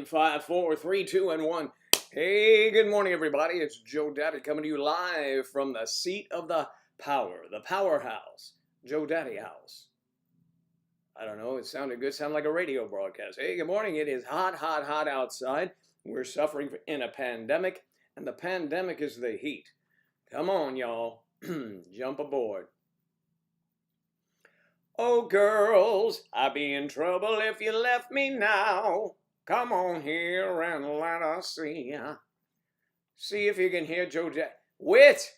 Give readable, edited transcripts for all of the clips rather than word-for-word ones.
5, 4, 3, 2, and 1. Hey, good morning, everybody. It's Joe Daddy coming to you live from the seat of the power, the powerhouse, Joe Daddy House. I don't know, it sounded good, sounded like a radio broadcast. Hey, good morning. It is hot, hot, hot outside. We're suffering in a pandemic, and the pandemic is the heat. Come on, y'all. Jump aboard. Oh, girls, I'd be in trouble if you left me now. Come on here and let us see ya. See if you can hear Joe Jack. Wit!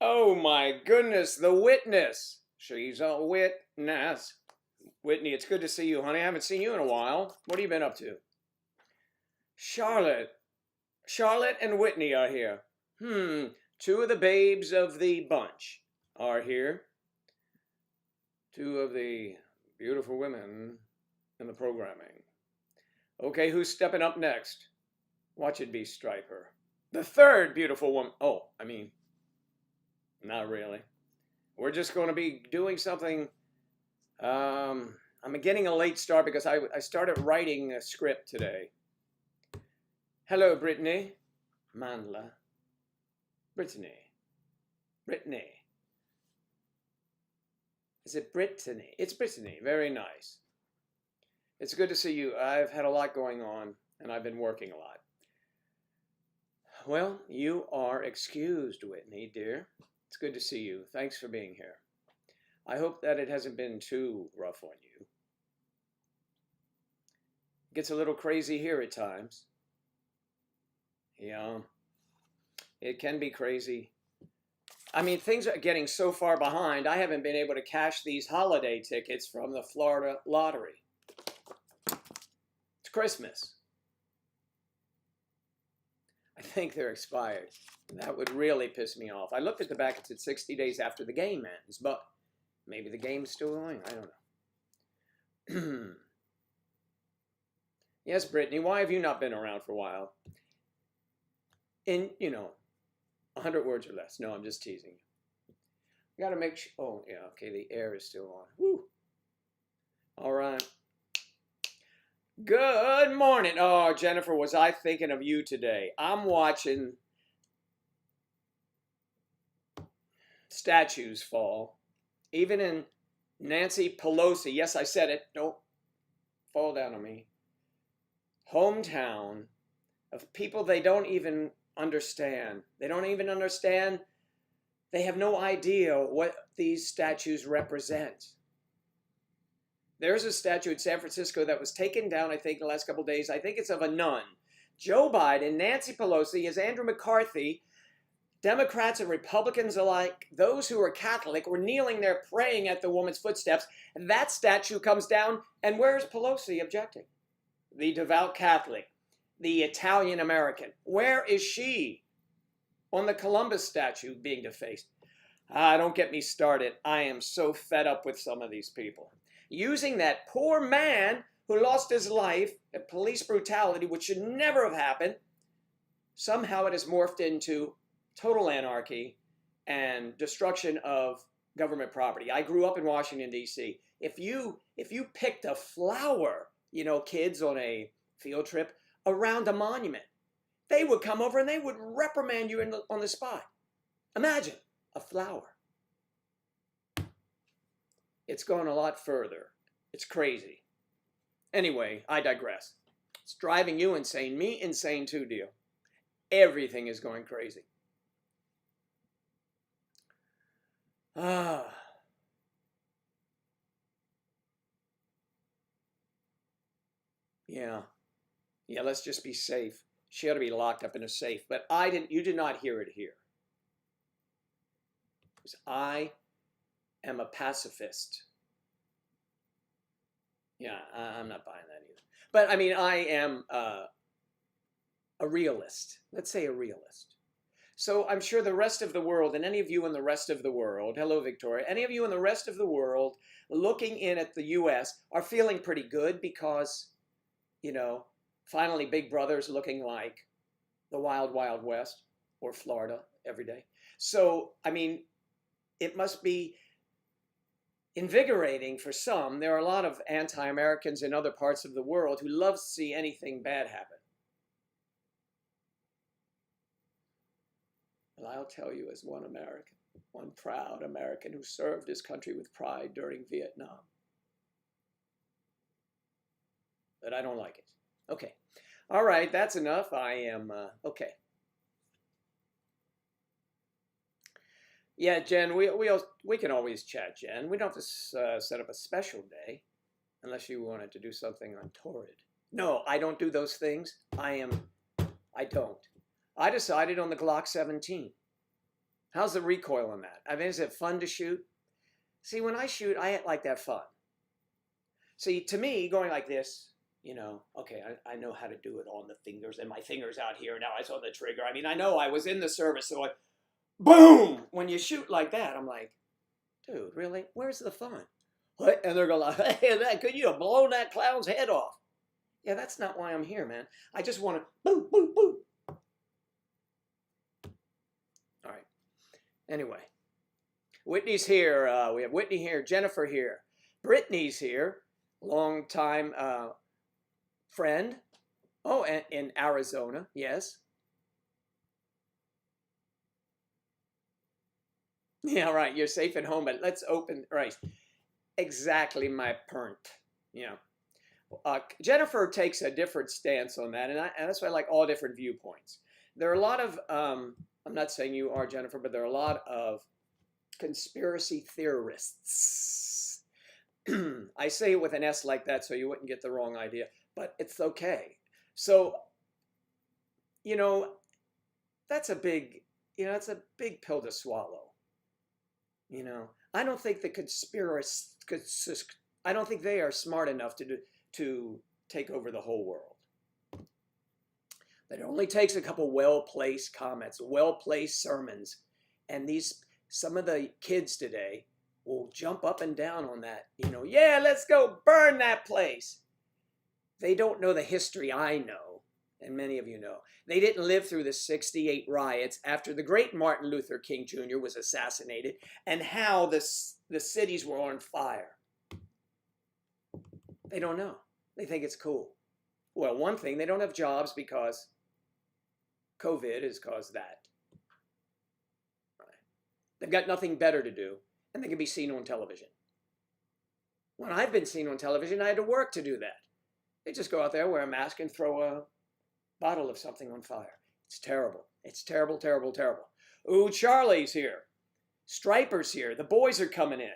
Oh my goodness, the witness. She's a witness. Whitney, it's good to see you, honey. I haven't seen you in a while. What have you been up to? Charlotte. Charlotte and Whitney are here. Two of the babes of the bunch are here. Two of the beautiful women in the programming. Okay, who's stepping up next? Watch it be Striper. The third beautiful woman. Oh, I mean, not really. We're just going to be doing something. I'm getting a late start because I started writing a script today. Hello, Brittany. Mandla. Brittany. Brittany. Is it Brittany? It's Brittany. Very nice. It's good to see you. I've had a lot going on, and I've been working a lot. Well, you are excused, Whitney, dear. It's good to see you. Thanks for being here. I hope that it hasn't been too rough on you. It gets a little crazy here at times. Yeah, it can be crazy. I mean, things are getting so far behind, I haven't been able to cash these holiday tickets from the Florida lottery. It's Christmas. I think they're expired. That would really piss me off. I looked at the back, it said 60 days after the game ends, but maybe the game's still going. I don't know. Yes, Brittany, why have you not been around for a while? In, 100 words or less. No, I'm just teasing you. Got to make sure. Oh, yeah, okay, the air is still on. Woo. All right. Good morning. Oh, Jennifer, was I thinking of you today? I'm watching statues fall. Even in Nancy Pelosi. Yes, I said it. Don't fall down on me. Hometown of people they don't even understand. They don't even understand. They have no idea what these statues represent. There's a statue in San Francisco that was taken down, I think, the last couple of days. I think it's of a nun. Joe Biden, Nancy Pelosi, as Andrew McCarthy, Democrats and Republicans alike, those who are Catholic, were kneeling there praying at the woman's footsteps. And that statue comes down, and where's Pelosi objecting? The devout Catholic. The Italian American. Where is she on the Columbus statue being defaced? Don't get me started. I am so fed up with some of these people. Using that poor man who lost his life at police brutality, which should never have happened, somehow it has morphed into total anarchy and destruction of government property. I grew up in Washington, D.C. If you picked a flower, kids on a field trip, around a monument, they would come over and they would reprimand you on the spot. Imagine a flower. It's gone a lot further. It's crazy. Anyway, I digress. It's driving you insane. Me insane too, dear. Everything is going crazy. Yeah, let's just be safe. She ought to be locked up in a safe. But you did not hear it here. Because I am a pacifist. Yeah, I'm not buying that either. But I mean, I am a realist. Let's say a realist. So I'm sure the rest of the world, and any of you in the rest of the world, hello Victoria, any of you in the rest of the world looking in at the U.S. are feeling pretty good because, finally Big Brother's looking like the Wild Wild West or Florida every day. So, I mean, it must be invigorating for some. There are a lot of anti-Americans in other parts of the world who love to see anything bad happen. But I'll tell you, as one American, one proud American who served his country with pride during Vietnam, that I don't like it. Okay. All right, that's enough. I am, okay. Yeah, Jen, we can always chat, Jen. We don't have to set up a special day unless you wanted to do something untoward. No, I don't do those things. I don't. I decided on the Glock 17. How's the recoil on that? I mean, is it fun to shoot? See, when I shoot, I like that fun. See, to me, going like this, you know, okay, I know how to do it on the fingers, and my fingers out here, now I saw the trigger. I mean, I know I was in the service, so boom! When you shoot like that, I'm like, dude, really? Where's the fun? What? And they're going like, hey, could you have blown that clown's head off? Yeah, that's not why I'm here, man. I just want to boom, boom, boom. All right. Anyway, Whitney's here. We have Whitney here, Jennifer here. Brittany's here, long-time friend. Oh, and in Arizona, yes. Yeah, right. You're safe at home, but let's open. Right. Exactly my point. You know, Jennifer takes a different stance on that, and that's why I like all different viewpoints. There are a lot of, I'm not saying you are, Jennifer, but there are a lot of conspiracy theorists. I say it with an S like that so you wouldn't get the wrong idea, but it's okay. So, you know, that's a big, you know, it's a big pill to swallow. You know, I don't think the conspiracists, I don't think they are smart enough to take over the whole world. But it only takes a couple well-placed comments, well-placed sermons, and some of the kids today will jump up and down on that. You know, yeah, let's go burn that place. They don't know the history I know, and many of you know. They didn't live through the 68 riots after the great Martin Luther King Jr. was assassinated and how the cities were on fire. They don't know. They think it's cool. Well, one thing, they don't have jobs because COVID has caused that. Right. They've got nothing better to do, and they can be seen on television. When I've been seen on television, I had to work to do that. They just go out there, wear a mask, and throw a bottle of something on fire. It's terrible. It's terrible, terrible, terrible. Ooh, Charlie's here. Striper's here. The boys are coming in.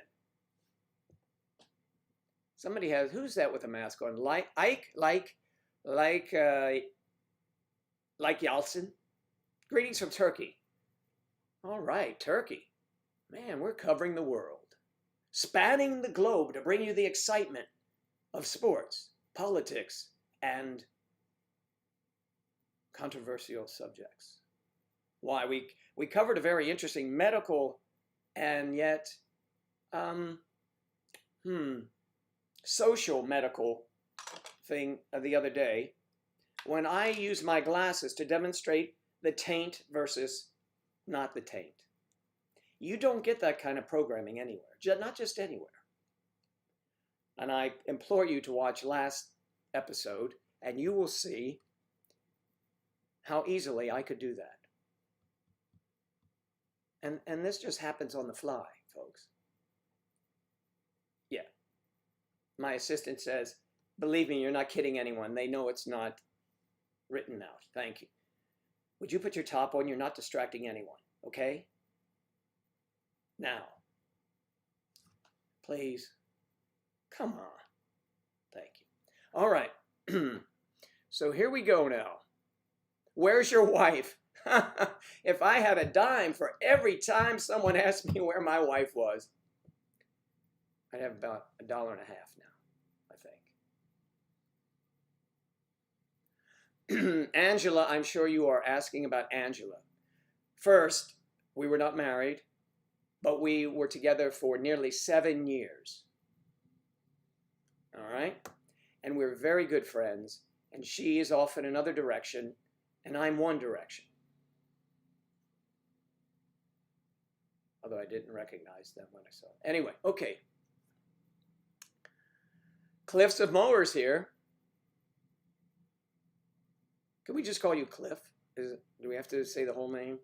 Somebody has, who's that with a mask on? Like Yeltsin. Greetings from Turkey. All right, Turkey. Man, we're covering the world. Spanning the globe to bring you the excitement of sports, politics, and controversial subjects. Why? We covered a very interesting medical and yet social medical thing the other day when I used my glasses to demonstrate the taint versus not the taint. You don't get that kind of programming anywhere, not just anywhere. And I implore you to watch last episode and you will see how easily I could do that. And this just happens on the fly, folks. Yeah. My assistant says, believe me, you're not kidding anyone. They know it's not written out. Thank you. Would you put your top on? You're not distracting anyone, okay? Now, please, come on. Thank you. All right. So here we go now. Where's your wife? If I had a dime for every time someone asked me where my wife was, I'd have about $1.50 now, I think. Angela, I'm sure you are asking about Angela. First, we were not married, but we were together for nearly 7 years. All right? And we're very good friends, and she is off in another direction, and I'm one direction. Although I didn't recognize them when I saw it. Anyway, okay. Cliffs of Mowers here. Can we just call you Cliff? Do we have to say the whole name?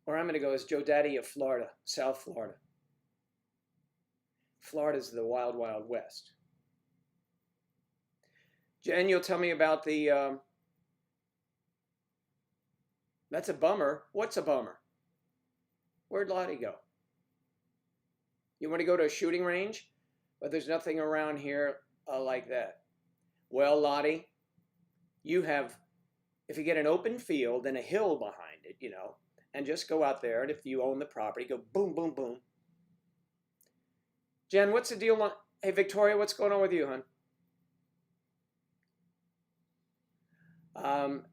Or I'm going to go as Joe Daddy of Florida, South Florida. Florida's the wild, wild west. Jen, you'll tell me about the... that's a bummer. What's a bummer? Where'd Lottie go? You want to go to a shooting range? But there's nothing around here like that. Well, Lottie, you have, if you get an open field and a hill behind it, you know, and just go out there, and if you own the property, go boom, boom, boom. Jen, what's the deal on... Hey, Victoria, what's going on with you, hon?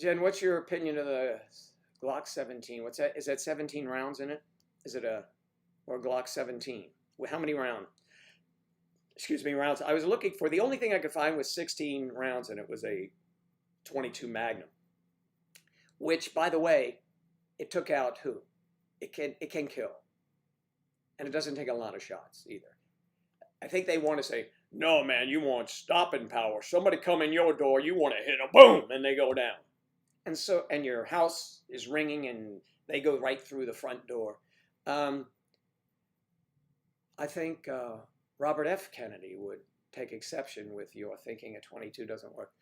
Jen, what's your opinion of the Glock 17? What's that? Is that 17 rounds in it? Is it a... or Glock 17? How many rounds? Excuse me, rounds. I was looking for... The only thing I could find was 16 rounds, and it was a 22 Magnum. Which, by the way, it took out who? It can kill. And it doesn't take a lot of shots either. I think they want to say, no, man, you want stopping power. Somebody come in your door, you want to hit them, boom, and they go down. And so, and your house is ringing, and they go right through the front door. I think Robert F. Kennedy would take exception with your thinking a 22 doesn't work.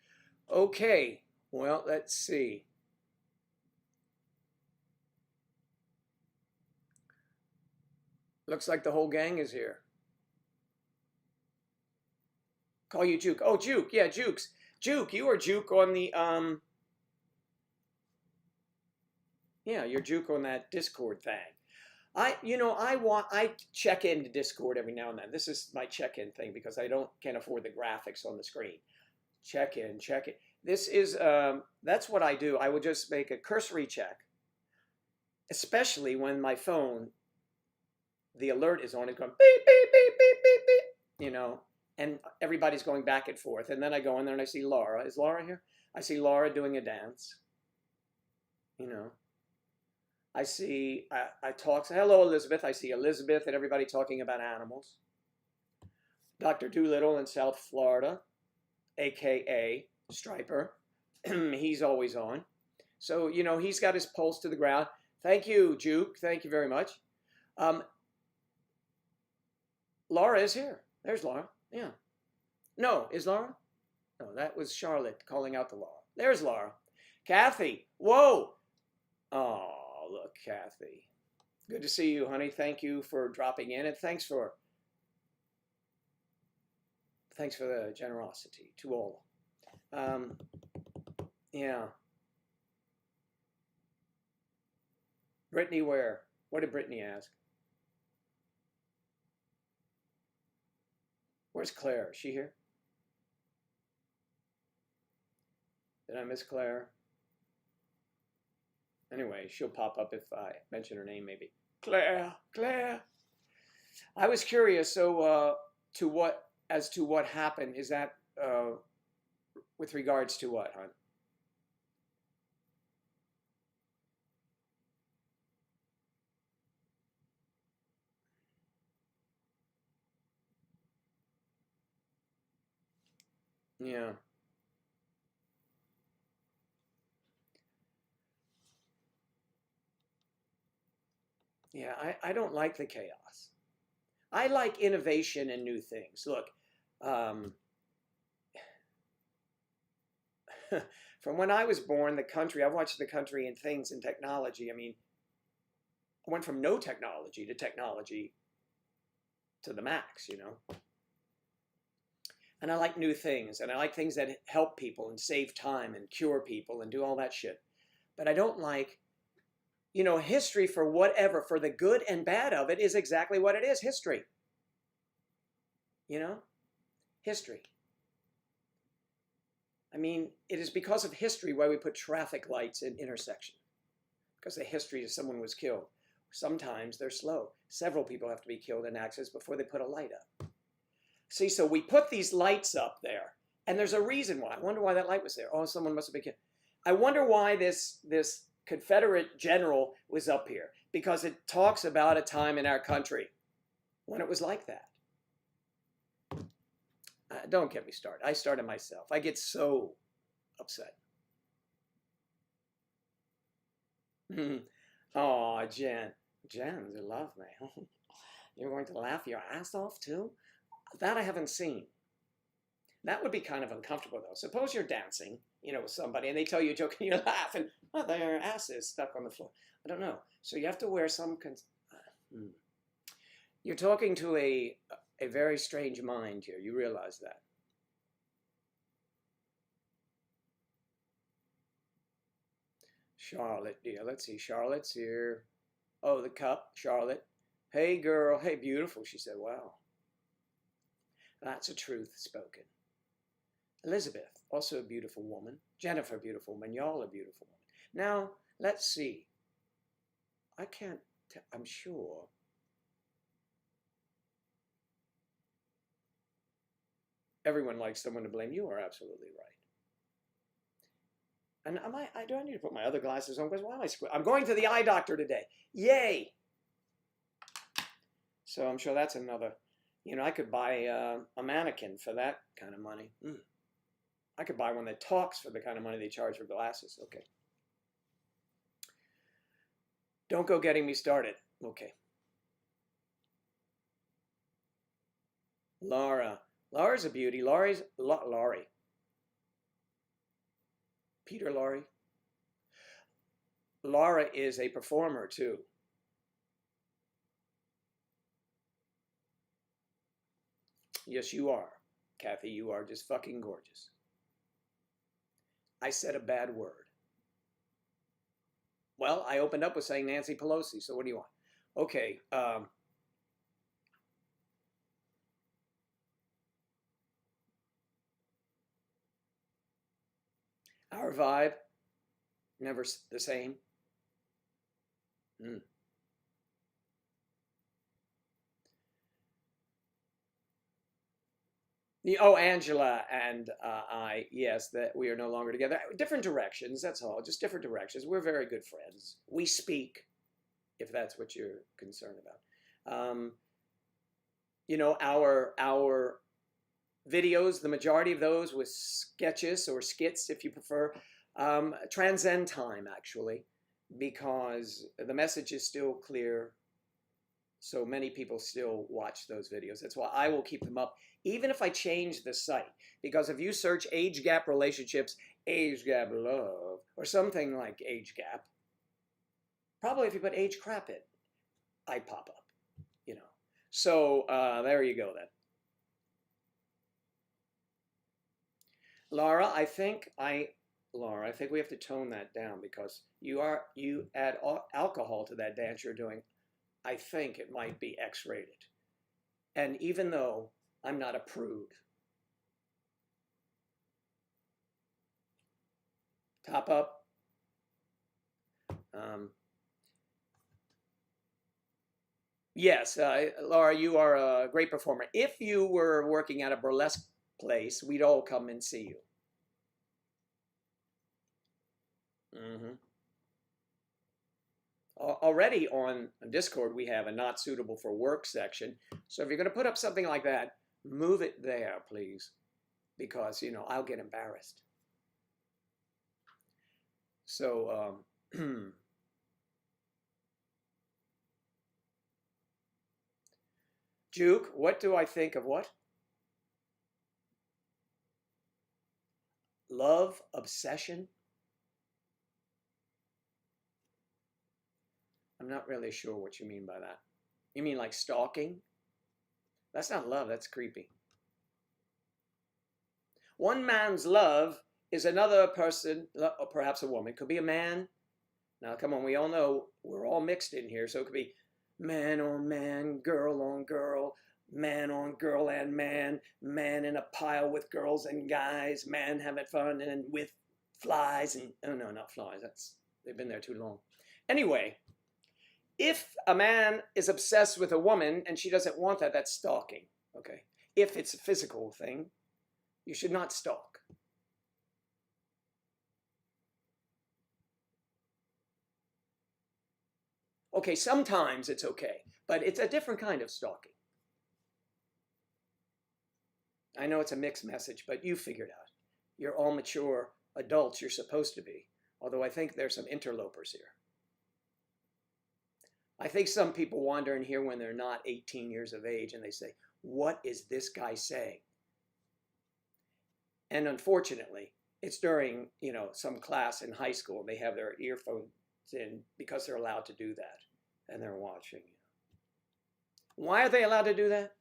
Okay, well, let's see. Looks like the whole gang is here. Call you Juke. Oh, Juke. Yeah, Jukes. Juke, you are Juke on the, yeah, you're Juke on that Discord thing. I check into Discord every now and then. This is my check-in thing because I can't afford the graphics on the screen. Check in. This is, that's what I do. I would just make a cursory check, especially when my phone, the alert is on, it's going beep, beep, beep, beep, beep, beep, you know, and everybody's going back and forth. And then I go in there and I see Laura. Is Laura here? I see Laura doing a dance, you know. I see, I talk, hello, Elizabeth. I see Elizabeth and everybody talking about animals. Dr. Doolittle in South Florida, a.k.a. Striper. He's always on. So, you know, he's got his pulse to the ground. Thank you, Juke. Thank you very much. Laura is here. There's Laura. Yeah. No, is Laura? No, that was Charlotte calling out to Laura. There's Laura. Kathy. Whoa. Oh, look, Kathy. Good to see you, honey. Thank you for dropping in, and thanks for the generosity to all. Yeah. Brittany where? What did Brittany ask? Where's Claire? Is she here? Did I miss Claire? Anyway, she'll pop up if I mention her name, maybe. Claire. I was curious. So, as to what happened? Is that with regards to what, hon? Yeah. Yeah, I don't like the chaos. I like innovation and new things. Look, from when I was born, the country, I've watched the country and things and technology. I mean, I went from no technology to the max, you know. And I like new things, and I like things that help people and save time and cure people and do all that shit. But I don't like, you know, history for whatever, for the good and bad of it is exactly what it is, history. You know, history. I mean, it is because of history why we put traffic lights in intersections. Because the history is someone was killed. Sometimes they're slow. Several people have to be killed in accidents before they put a light up. See, so we put these lights up there, and there's a reason why. I wonder why that light was there. Oh, someone must have been killed. I wonder why this Confederate general was up here. because it talks about a time in our country when it was like that. Don't get me started. I started myself. I get so upset. Oh, Jen. Jen, you love me. You're going to laugh your ass off too? That I haven't seen. That would be kind of uncomfortable though. Suppose you're dancing, with somebody and they tell you a joke and you laugh and their ass is stuck on the floor. I don't know. So you have to wear some... You're talking to a very strange mind here. You realize that. Charlotte, dear. Let's see. Charlotte's here. Oh, the cup. Charlotte. Hey, girl. Hey, beautiful. She said, wow. That's a truth spoken. Elizabeth, also a beautiful woman. Jennifer, beautiful woman. Y'all are beautiful women. Now, let's see. I can't tell. I'm sure. Everyone likes someone to blame. You are absolutely right. And do I need to put my other glasses on? Because why am I squint? I'm going to the eye doctor today. Yay! So I'm sure that's another. I could buy a mannequin for that kind of money. I could buy one that talks for the kind of money they charge for glasses. Okay. Don't go getting me started. Okay. Laura. Laura's a beauty. Laurie. Peter Laurie. Laura is a performer too. Yes, you are. Kathy, you are just fucking gorgeous. I said a bad word. Well, I opened up with saying Nancy Pelosi, so what do you want? Okay. Our vibe, never the same. Oh, Angela and I, yes, that we are no longer together. Different directions, that's all. Just different directions. We're very good friends. We speak, if that's what you're concerned about. Our videos, the majority of those with sketches or skits, if you prefer, transcend time, actually, because the message is still clear. So many people still watch those videos. That's why I will keep them up, even if I change the site. Because if you search age gap relationships, age gap love, or something like age gap, probably if you put age crap in, I pop up, So there you go then. Laura, I think we have to tone that down because you add alcohol to that dance you're doing. I think it might be X-rated. And even though I'm not a prude. Top up. Yes, Laura, you are a great performer. If you were working at a burlesque place, we'd all come and see you. Already on Discord, we have a not suitable for work section. So if you're going to put up something like that, move it there, please. Because, I'll get embarrassed. So, Juke, what do I think of what? Love, obsession? I'm not really sure what you mean by that. You mean like stalking? That's not love, that's creepy. One man's love is another person, or perhaps a woman. Could be a man. Now, come on, we all know we're all mixed in here, so it could be man on man, girl on girl, man on girl and man in a pile with girls and guys, man having fun and with flies and, oh no, not flies, they've been there too long. Anyway, if a man is obsessed with a woman and she doesn't want that, that's stalking, okay? If it's a physical thing, you should not stalk. Okay, sometimes it's okay, but it's a different kind of stalking. I know it's a mixed message, but you figured out. You're all mature adults, you're supposed to be. Although I think there's some interlopers here. I think some people wander in here when they're not 18 years of age and they say, what is this guy saying? And unfortunately, it's during, some class in high school. They have their earphones in because they're allowed to do that. And they're watching. Why are they allowed to do that?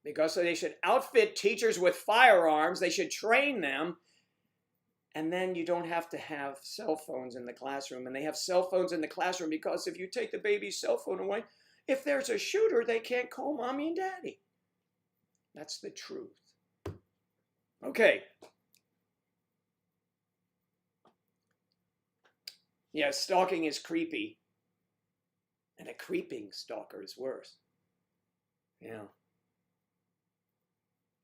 Because they should outfit teachers with firearms. They should train them. And then you don't have to have cell phones in the classroom. And they have cell phones in the classroom because if you take the baby's cell phone away, if there's a shooter, they can't call mommy and daddy. That's the truth. Okay. Yeah, stalking is creepy. And a creeping stalker is worse. Yeah.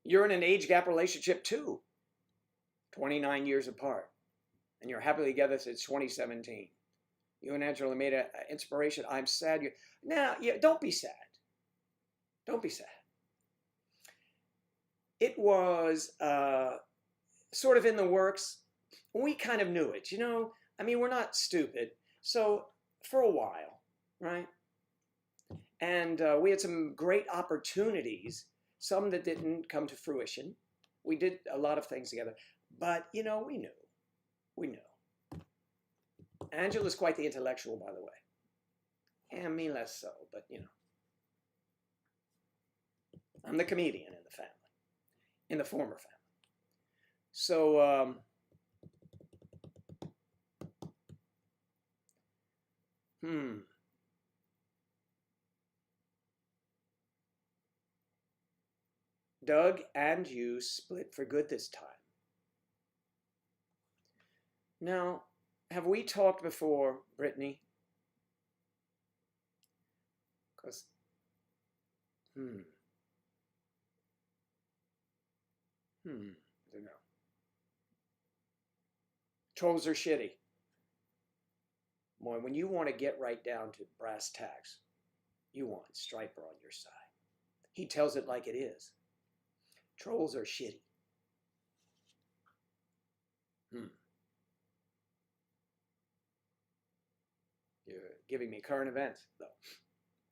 You're in an age gap relationship too. 29 years apart. And you're happily together since 2017. You and Angela made an inspiration. I'm sad. Don't be sad. Don't be sad. It was sort of in the works. We kind of knew it, we're not stupid. So for a while, right? And we had some great opportunities, some that didn't come to fruition. We did a lot of things together, but we knew. We knew. Angela's quite the intellectual, by the way. And me less so, but I'm the comedian in the family, in the former family. So, Doug and you split for good this time. Now, have we talked before, Brittany? Because, I don't know. Trolls are shitty. Boy, when you want to get right down to brass tacks, you want Striper on your side. He tells it like it is. Trolls are shitty. You're giving me current events, though.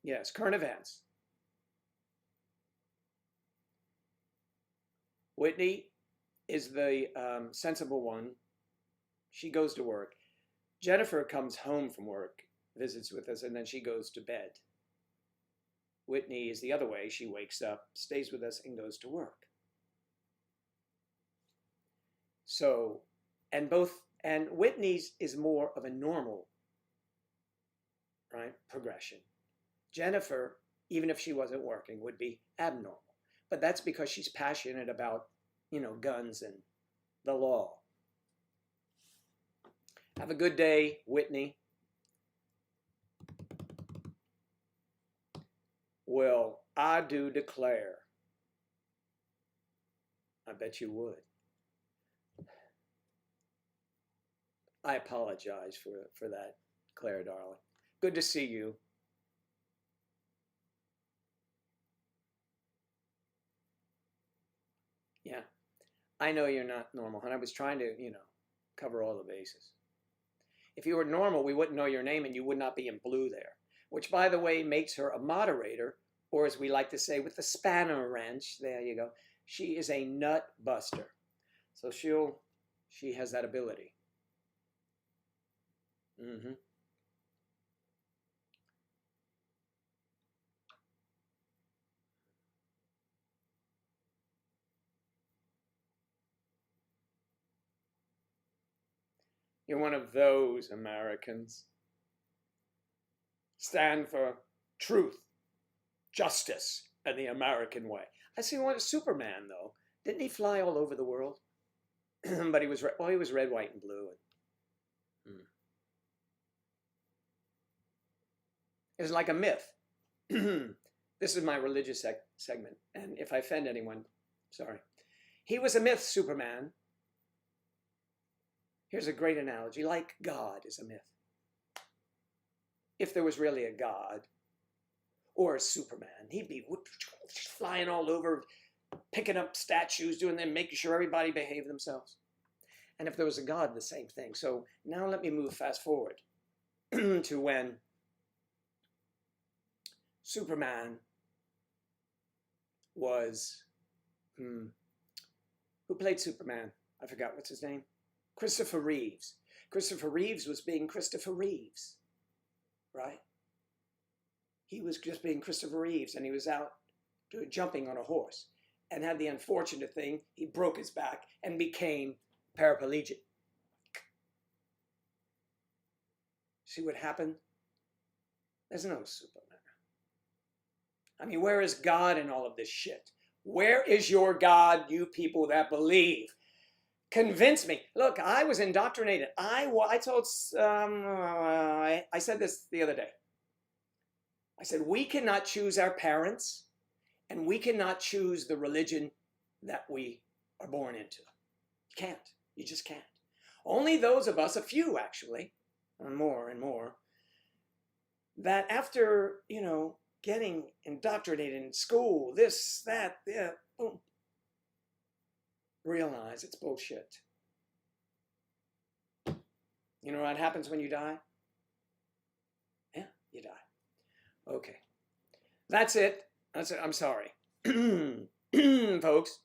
Yes, current events. Whitney is the sensible one. She goes to work. Jennifer comes home from work, visits with us, and then she goes to bed. Whitney is the other way. She wakes up, stays with us, and goes to work. So, and Whitney's is more of a normal, right, progression. Jennifer, even if she wasn't working, would be abnormal. But that's because she's passionate about, guns and the law. Have a good day, Whitney. Well, I do declare. I bet you would. I apologize for that, Claire, darling. Good to see you. Yeah, I know you're not normal, and I was trying to, cover all the bases. If you were normal, we wouldn't know your name and you would not be in blue there, which, by the way, makes her a moderator, or as we like to say, with the spanner wrench, there you go. She is a nut buster. So she has that ability. You're one of those Americans. Stand for truth, justice, and the American way. I see one Superman, though. Didn't he fly all over the world? But he was red, white, and blue. It was like a myth. This is my religious segment, and if I offend anyone, sorry. He was a myth, Superman. Here's a great analogy, like God is a myth. if there was really a God or a Superman. He'd be flying all over, picking up statues, doing them, making sure everybody behaved themselves. And if there was a God, the same thing. So now let me move fast forward to when Superman was, who played Superman? I forgot, what's his name? Christopher Reeves. Christopher Reeves was being Christopher Reeves, right? He was just being Christopher Reeves, and he was out jumping on a horse and had the unfortunate thing, he broke his back and became paraplegic. See what happened? There's no Superman. I mean, where is God in all of this shit? Where is your God, you people that believe? Convince me. Look, I was indoctrinated. I said this the other day. I said, we cannot choose our parents, and we cannot choose the religion that we are born into. You can't. You just can't. Only those of us, a few actually, and more, that after, getting indoctrinated in school, this, that, yeah, boom, realize it's bullshit. You know what happens when you die? Yeah, you die. Okay. That's it. That's it. I'm sorry. Folks.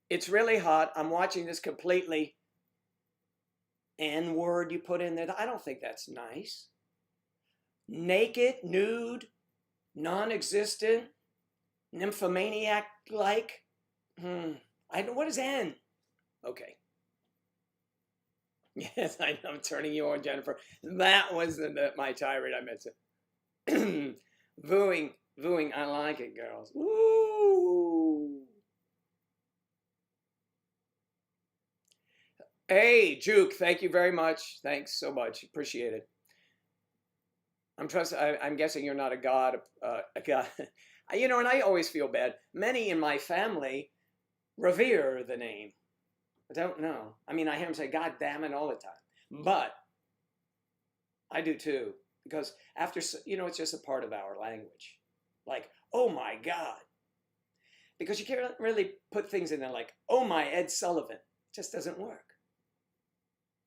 It's really hot. I'm watching this completely. N-word you put in there. I don't think that's nice. Naked, nude, non-existent, nymphomaniac-like. What is N? Okay. Yes, I know. I'm turning you on, Jennifer. That was my tirade. I meant to. Vooing. I like it, girls. Woo! Hey, Juke. Thank you very much. Thanks so much. Appreciate it. I'm guessing you're not a god. A god. And I always feel bad. Many in my family revere the name. I don't know. I mean, I hear them say, God damn it all the time. But I do too. Because it's just a part of our language. Like, oh my God. Because you can't really put things in there like, oh my Ed Sullivan. It just doesn't work.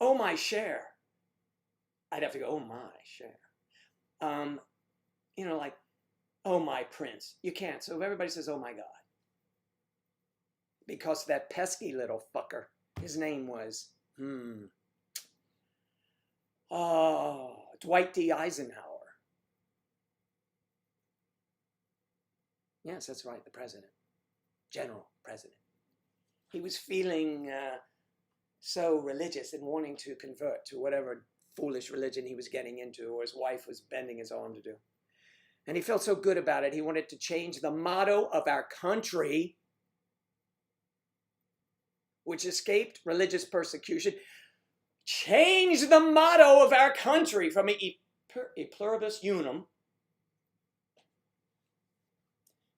Oh my Cher. I'd have to go, oh my Cher. Like, oh my Prince. You can't. So everybody says, oh my God. Because that pesky little fucker, his name was, Dwight D. Eisenhower. Yes, that's right, the president. General president. He was feeling so religious and wanting to convert to whatever foolish religion he was getting into, or his wife was bending his arm to do. And he felt so good about it, he wanted to change the motto of our country, which escaped religious persecution. Change the motto of our country from e pluribus unum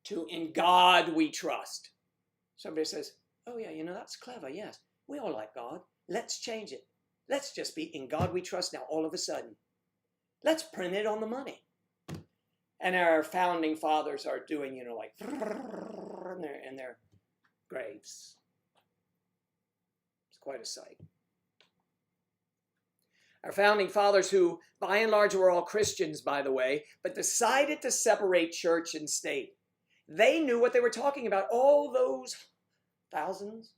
to in God we trust. Somebody says, oh yeah, that's clever, yes. We all like God. Let's change it. Let's just be in God we trust now all of a sudden. Let's print it on the money. And our founding fathers are doing, like, in their graves. It's quite a sight. Our founding fathers, who by and large were all Christians, by the way, but decided to separate church and state. They knew what they were talking about all those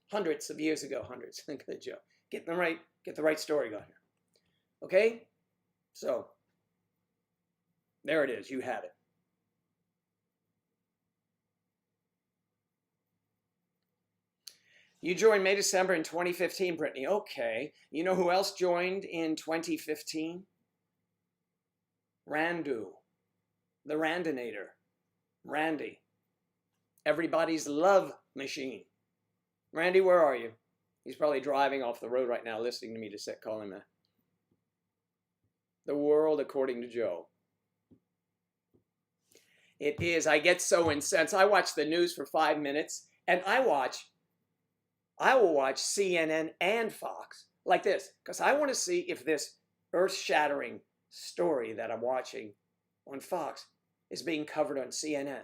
hundreds of years ago. Hundreds. Think of the joke. Get the right story going here. Okay? So, there it is. You have it. You joined May, December in 2015, Brittany. Okay. You know who else joined in 2015? Randu. The Randinator. Randy. Everybody's love machine. Randy, where are you? He's probably driving off the road right now listening to me to call him that. The world according to Joe. It is. I get so incensed. I watch the news for 5 minutes, and I will watch CNN and Fox like this, because I want to see if this earth-shattering story that I'm watching on Fox is being covered on CNN.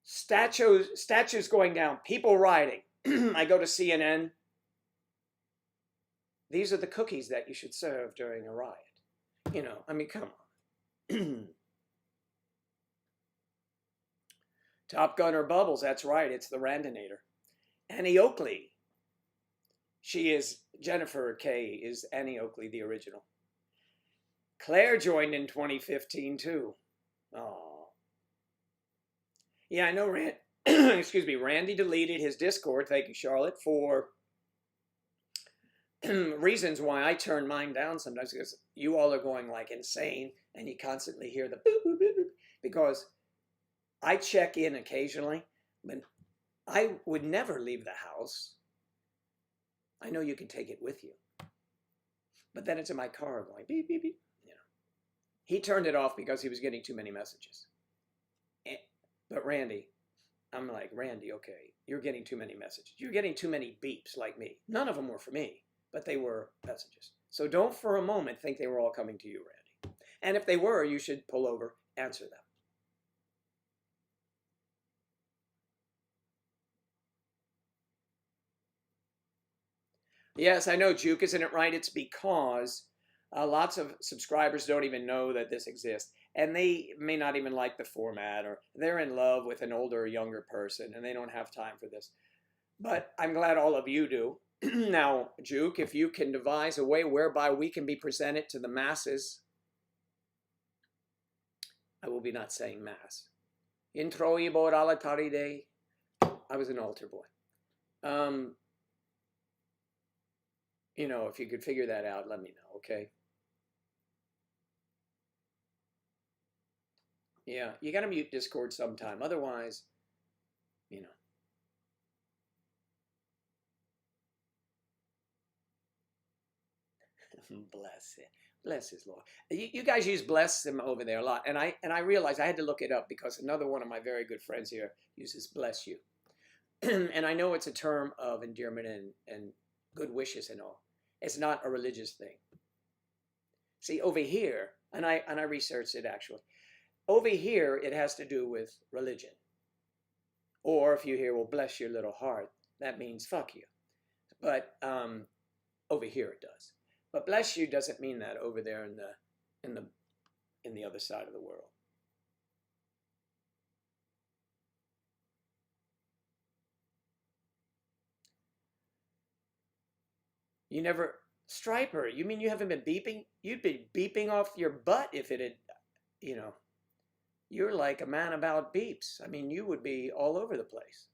Statues going down, people rioting. I go to CNN. These are the cookies that you should serve during a riot. You know, I mean, come on. Top Gunner Bubbles, that's right, it's the Randinator. Annie Oakley. She is, Jennifer Kay is Annie Oakley, the original. Claire joined in 2015 too. Oh. Yeah, I know excuse me, Randy deleted his Discord, thank you, Charlotte, for reasons why I turn mine down sometimes, because you all are going like insane and you constantly hear the boop, boop, boop, boop, because I check in occasionally, but I would never leave the house. I know you can take it with you, but then it's in my car going beep, beep, beep. You know, he turned it off because he was getting too many messages. But Randy, I'm like, Randy, okay, you're getting too many messages. You're getting too many beeps like me. None of them were for me, but they were messages. So don't for a moment think they were all coming to you, Randy. And if they were, you should pull over, answer them. Yes, I know, Juke, isn't it right? It's because lots of subscribers don't even know that this exists. And they may not even like the format, or they're in love with an older or younger person and they don't have time for this. But I'm glad all of you do. Now, Juke, if you can devise a way whereby we can be presented to the masses, I will be not saying mass. Introibo alataride. I was an altar boy. You know, if you could figure that out, let me know, okay? Yeah, you got to mute Discord sometime. Otherwise, you know. Bless it. Bless his Lord. You guys use bless him over there a lot. And I realized I had to look it up because another one of my very good friends here uses bless you. And I know it's a term of endearment and good wishes and all. It's not a religious thing. See, over here, and I researched it actually. Over here, it has to do with religion. Or if you hear, well, bless your little heart, that means fuck you. But over here it does. But bless you doesn't mean that over there in the other side of the world. You never, Striper, you mean you haven't been beeping? You'd be beeping off your butt if it had, you know. You're like a man about beeps. I mean, you would be all over the place.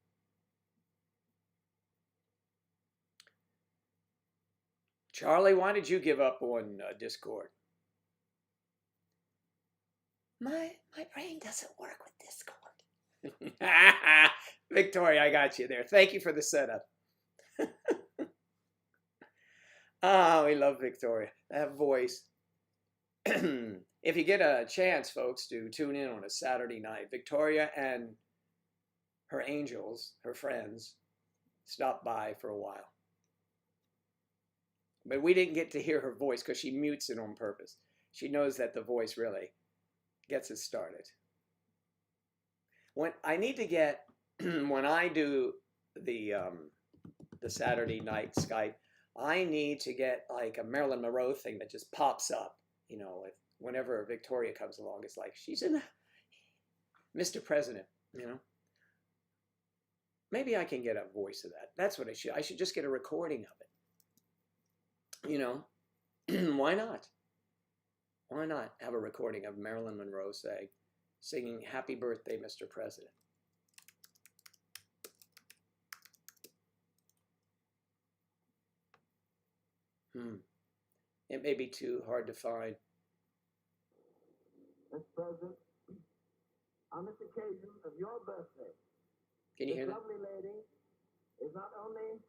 Charlie, why did you give up on Discord? My brain doesn't work with Discord. Victoria, I got you there. Thank you for the setup. Oh, we love Victoria. That voice. If you get a chance, folks, to tune in on a Saturday night, Victoria and her angels, her friends, stopped by for a while. But we didn't get to hear her voice because she mutes it on purpose. She knows that the voice really gets us started. When I need to get, when I do the Saturday night Skype, I need to get like a Marilyn Monroe thing that just pops up, you know, whenever Victoria comes along. It's like, she's in the Mr. President, you know. Maybe I can get a voice of that. That's what I should. I should just get a recording of it. You know, why not? Why not have a recording of Marilyn Monroe singing "Happy Birthday, Mr. President"? It may be too hard to find. Mr. President, on this occasion of your birthday, can you hear that? This lovely lady is not only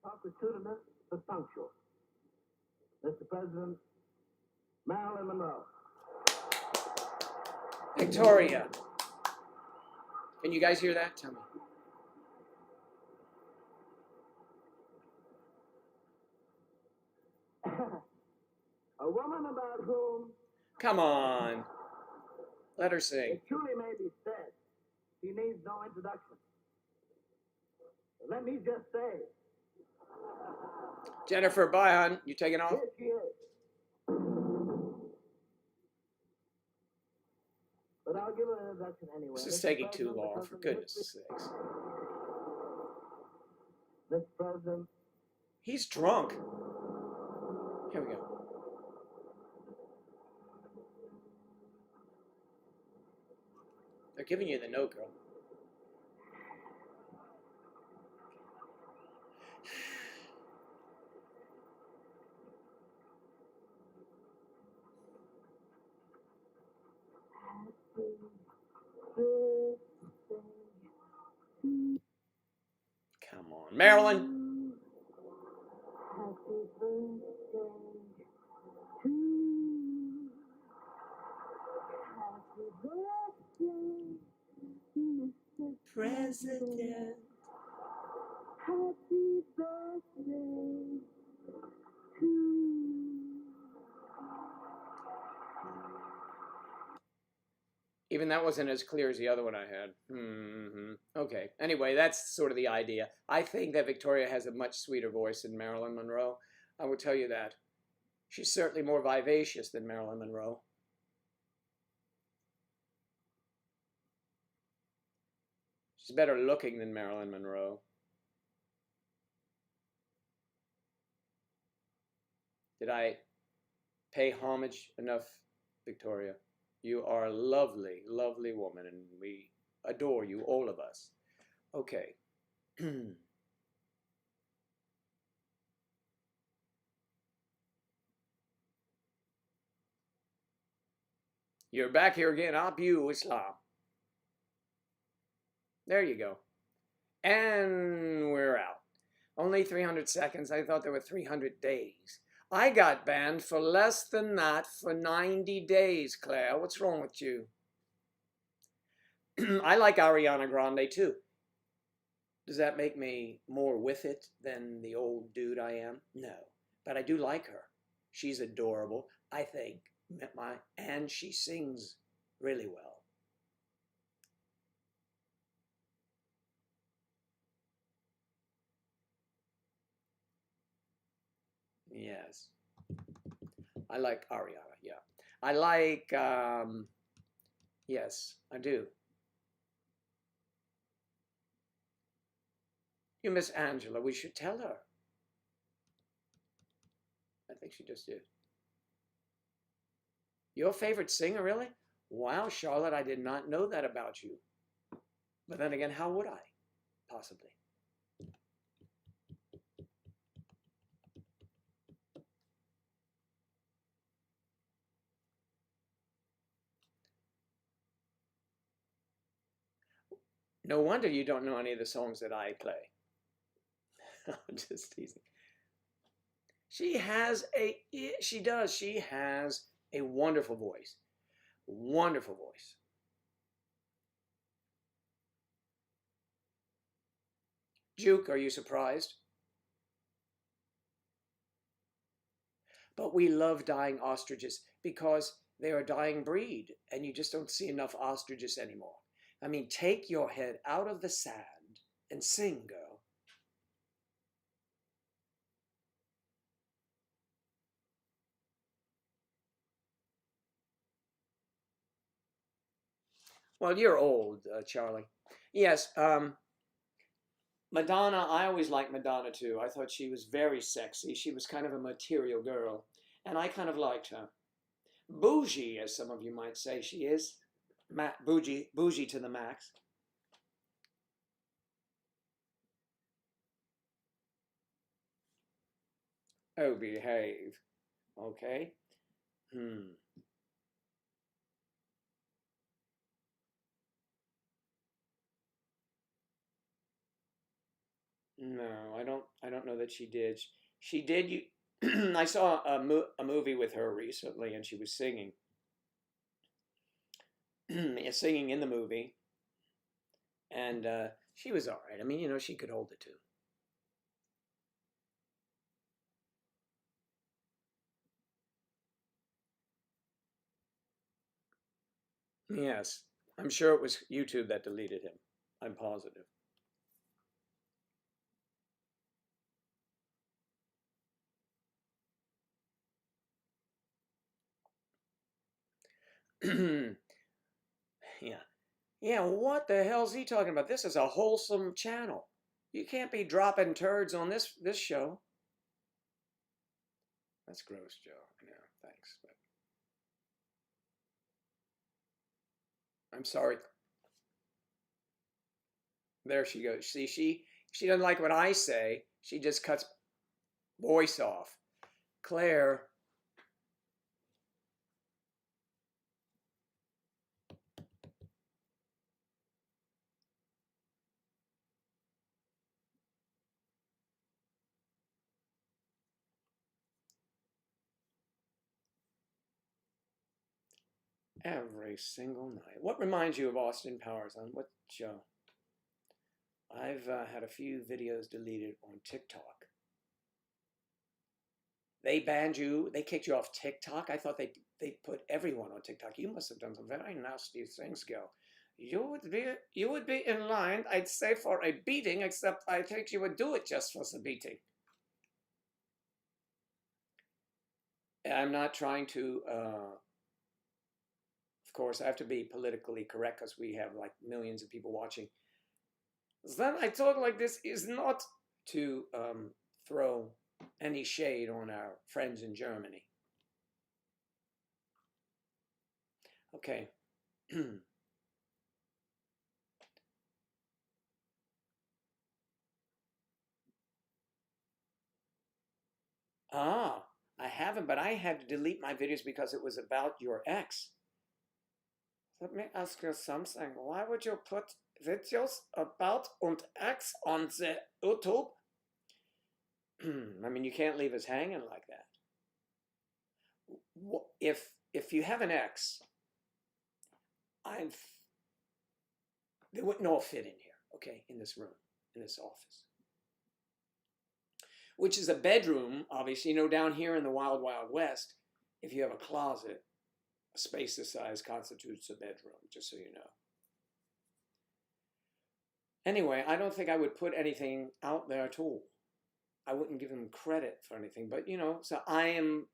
constitutional but punctual. Mr. President, Marilyn Monroe. Victoria. Can you guys hear that? Tell me. A woman about whom Come on. Let her sing. it truly may be said she needs no introduction. Let me just say, Jennifer, bye, hon. You taking off? here she is. But I'll give her an introduction anyway. This is Mr. taking too President, long, because for of the goodness history- sakes. Mr. President, He's drunk. Here we go. They're giving you the note, girl. Come on. Marilyn. happy birthday to you. Happy birthday, Mr. President. Happy birthday to you. Even that wasn't as clear as the other one I had. Okay. Anyway, that's sort of the idea. I think that Victoria has a much sweeter voice than Marilyn Monroe. I will tell you that. She's certainly more vivacious than Marilyn Monroe. She's better looking than Marilyn Monroe. Did I pay homage enough, Victoria? You are a lovely, lovely woman, and we adore you, all of us. Okay. You're back here again. Abu Islam. There you go. And we're out. Only 300 seconds. I thought there were 300 days. I got banned for less than that for 90 days, Claire. What's wrong with you? I like Ariana Grande too. Does that make me more with it than the old dude I am? No. But I do like her. She's adorable, I think. And she sings really well. Yes. I like Ariana, yeah. I like, yes, I do. You miss Angela. We should tell her. I think she just did. Your favorite singer, really? Wow, Charlotte, I did not know that about you. But then again, how would I? Possibly. No wonder you don't know any of the songs that I play. I'm just teasing. She has she has a wonderful voice. Wonderful voice. Juke, are you surprised? But we love dying ostriches because they're a dying breed and you just don't see enough ostriches anymore. I mean, take your head out of the sand and sing, girl. Well, you're old, Charlie. Yes, Madonna, I always liked Madonna too. I thought she was very sexy. She was kind of a material girl, and I kind of liked her. Bougie, as some of you might say she is. Bougie to the max. Oh, behave. Okay. No, I don't know that she did. She did. You. I saw a movie with her recently, and she was singing. Singing in the movie, and she was all right. I mean, you know, she could hold it too. Yes, I'm sure it was YouTube that deleted him. I'm positive. Yeah. Yeah, what the hell's he talking about? This is a wholesome channel. You can't be dropping turds on this show. That's gross, Joe. Yeah, thanks. But I'm sorry. There she goes. See, she doesn't like what I say. She just cuts voice off. Claire. Every single night. What reminds you of Austin Powers? On what show? I've had a few videos deleted on TikTok. They banned you. They kicked you off TikTok. I thought they put everyone on TikTok. You must have done some very nasty things, Gil. You would be in line, I'd say, for a beating. Except I think you would do it just for the beating. I'm not trying to. Of course, I have to be politically correct because we have like millions of people watching. Then I talk like this is not to throw any shade on our friends in Germany. Okay. Ah, I haven't, but I had to delete my videos because it was about your ex. Let me ask you something. Why would you put videos about und ex on the YouTube? I mean, you can't leave us hanging like that. If you have an ex, they wouldn't all fit in here, okay, in this room, in this office. Which is a bedroom, obviously. You know, down here in the wild, wild west, if you have a closet, a space this size constitutes a bedroom, just so you know. Anyway, I don't think I would put anything out there at all. I wouldn't give them credit for anything, but so I am,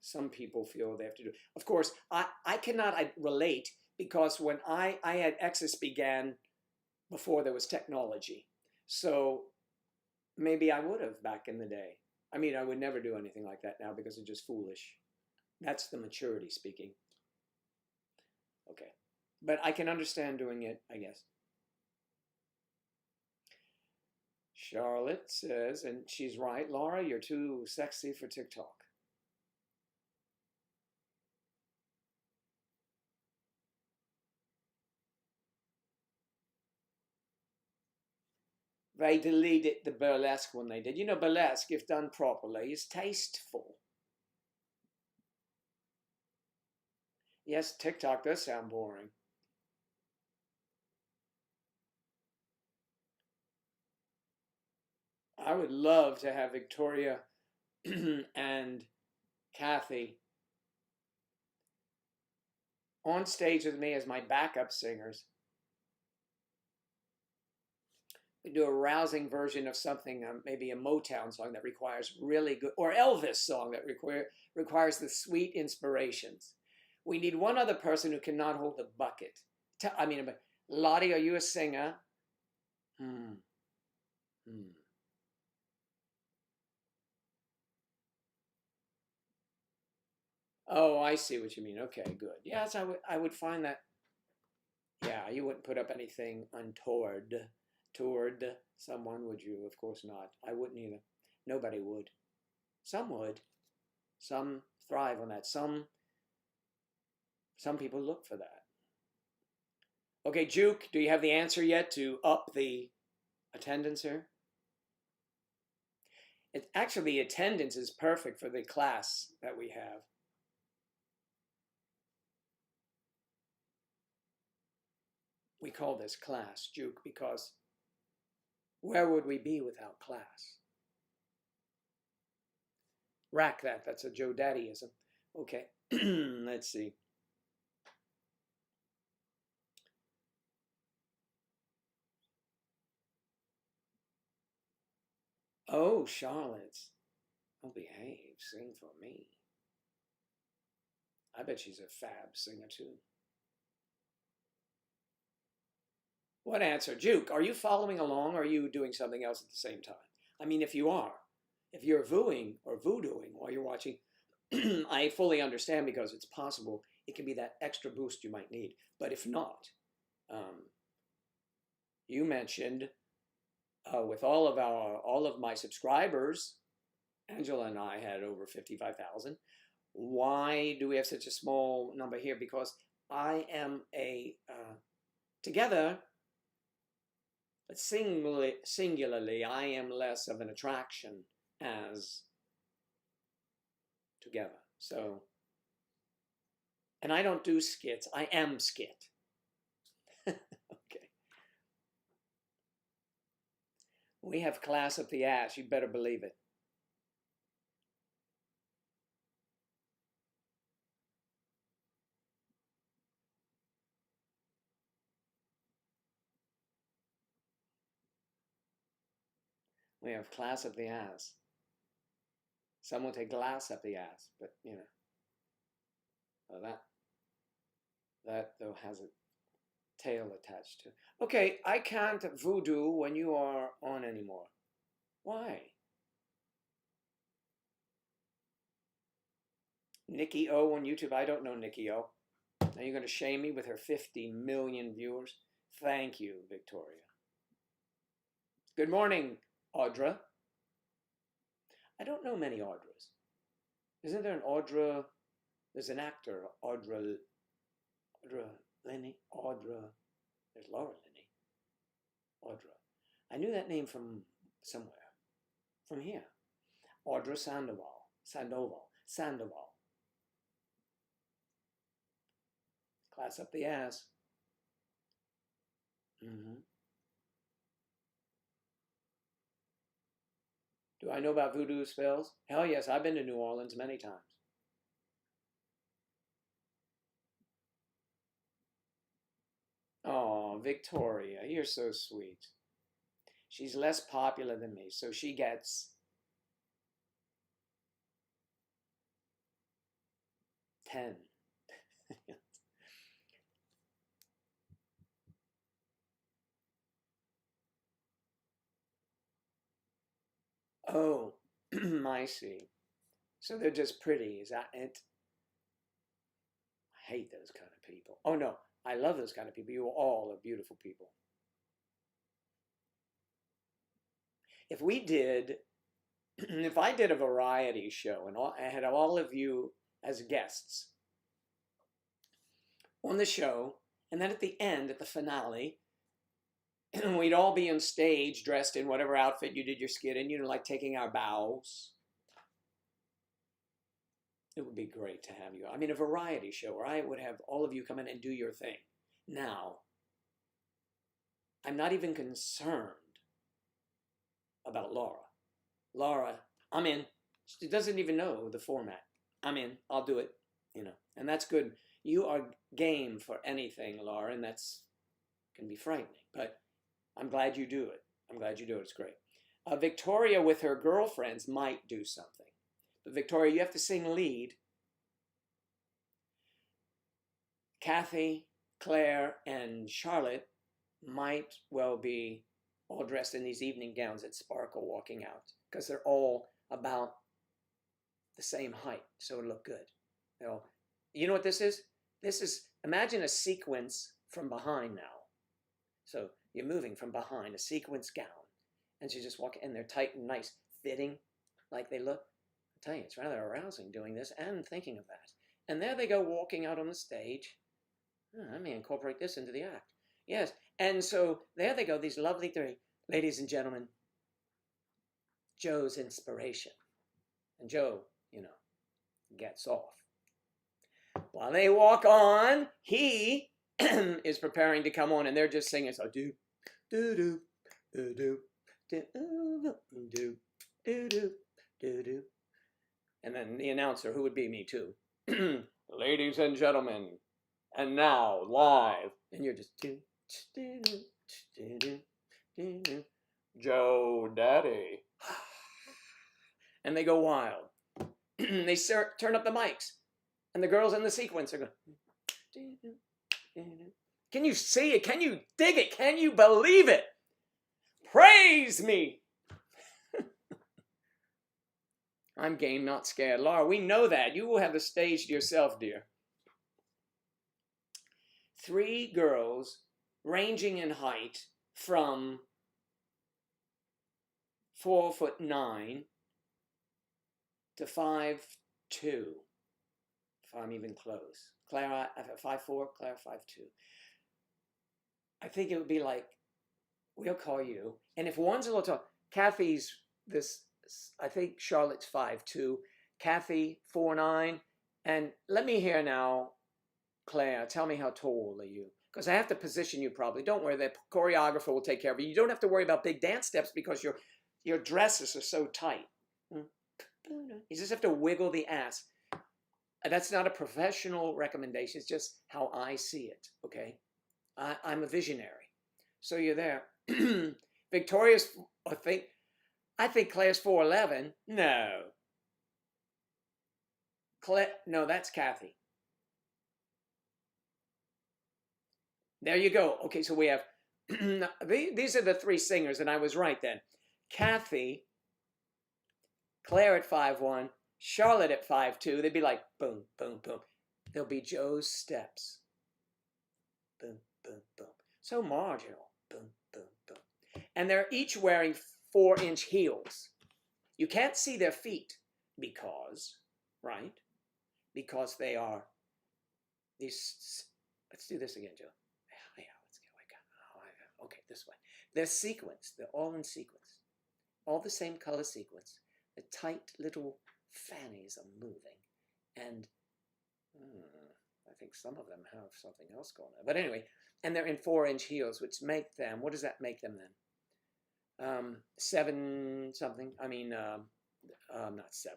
some people feel they have to do. Of course, I cannot relate because when I had Exodus began before there was technology. So maybe I would have back in the day. I mean, I would never do anything like that now because it's just foolish. That's the maturity speaking. Okay. But I can understand doing it, I guess. Charlotte says, and she's right, Laura, you're too sexy for TikTok. They deleted the burlesque one they did. You know, burlesque, if done properly, is tasteful. Yes, TikTok does sound boring. I would love to have Victoria and Kathy on stage with me as my backup singers. We do a rousing version of something, maybe a Motown song that requires really good, or Elvis song that requires the sweet inspirations. We need one other person who cannot hold the bucket. Lottie, are you a singer? Oh, I see what you mean. Okay, good. Yes, I would find that. Yeah, you wouldn't put up anything untoward toward someone, would you? Of course not. I wouldn't either. Nobody would. Some would. Some thrive on that. Some people look for that. Okay, Juke, do you have the answer yet to up the attendance here? Actually, the attendance is perfect for the class that we have. We call this class, Juke, because where would we be without class? Rack that. That's a Joe Daddyism. Okay, let's see. Oh, Charlotte. Oh, behave. Sing for me. I bet she's a fab singer, too. What answer? Juke, are you following along or are you doing something else at the same time? I mean, if you are, if you're vooing or voodooing while you're watching, I fully understand because it's possible it can be that extra boost you might need. But if not, you mentioned with all of my subscribers, Angela and I had over 55,000. Why do we have such a small number here? Because I am together, but singularly, I am less of an attraction as together. So, and I don't do skits. I am skit. Okay. We have class up the ass. You better believe it. We have class up the ass. Some would take glass up the ass, but you know, well, that though has a tail attached to. Okay, I can't voodoo when you are on anymore. Why? Nikki O on YouTube. I don't know Nikki O. Now you're going to shame me with her 50 million viewers. Thank you, Victoria. Good morning, Audra. I don't know many Audras. Isn't there an Audra? There's an actor, Audra Linney. There's Laura Linney. Audra. I knew that name from somewhere. From here. Audra Sandoval. Class up the ass. Do I know about voodoo spells? Hell yes, I've been to New Orleans many times. Oh, Victoria, you're so sweet. She's less popular than me, so she gets 10. Oh, I see. So they're just pretty, is that it? I hate those kind of people. Oh no, I love those kind of people. You all are beautiful people. If I did a variety show and I had all of you as guests on the show, and then at the end, at the finale, we'd all be on stage dressed in whatever outfit you did your skit in, like taking our bows. It would be great to have you. I mean, a variety show where I would have all of you come in and do your thing. Now, I'm not even concerned about Laura. Laura, I'm in. She doesn't even know the format. I'm in. I'll do it, and that's good. You are game for anything, Laura, and that's can be frightening, but I'm glad you do it. It's great. Victoria with her girlfriends might do something. But Victoria, you have to sing lead. Kathy, Claire, and Charlotte might well be all dressed in these evening gowns at Sparkle walking out because they're all about the same height, so it'll look good. You know what this is? This is, imagine a sequence from behind now. So you're moving from behind, a sequence gown, and she's just walking, and they're tight and nice, fitting, like they look. I tell you, it's rather arousing doing this and thinking of that. And there they go walking out on the stage. I may incorporate this into the act. Yes, and so there they go, these lovely three. Ladies and gentlemen, Joe's inspiration. And Joe, gets off. While they walk on, he is preparing to come on, and they're just singing. So do, do, do, do, do, do, do, do, do, do, do. And then the announcer, who would be me too. Ladies and gentlemen, and now live. And you're just do, do, do, do, do, do, do. Joe Daddy. and they go wild. They turn up the mics, and the girls in the sequence are going. Can you see it? Can you dig it? Can you believe it? Praise me. I'm game, not scared. Laura, we know that. You will have the stage to yourself, dear. 3 girls ranging in height from 4'9" to 5'2", if I'm even close. Clara, 5'4", Clara 5'2". I think it would be like, we'll call you. And if one's a little tall, Kathy's this, I think Charlotte's 5'2", Kathy 4'9", and let me hear now, Claire, tell me how tall are you? Because I have to position you properly. Don't worry, the choreographer will take care of you. You don't have to worry about big dance steps because your dresses are so tight. You just have to wiggle the ass. That's not a professional recommendation. It's just how I see it, okay? I'm a visionary. So you're there. Victoria's, I think Claire's 4'11". No. No, that's Kathy. There you go. Okay, so we have, these are the 3 singers, and I was right then. Kathy, Claire at 5'1", Charlotte at 5'2". They'd be like, boom, boom, boom. There'll be Joe's steps. Boom, boom, boom. So marginal. Boom, boom, boom. And they're each wearing 4-inch heels. You can't see their feet because, right? Because they are these, let's do this again, Joe. Yeah, let's get okay, this way. They're sequenced. They're all in sequence. All the same color sequence. The tight little fannies are moving. And I think some of them have something else going on. But anyway, and they're in 4-inch heels, which make them, what does that make them then? 7 something. I mean, not 7.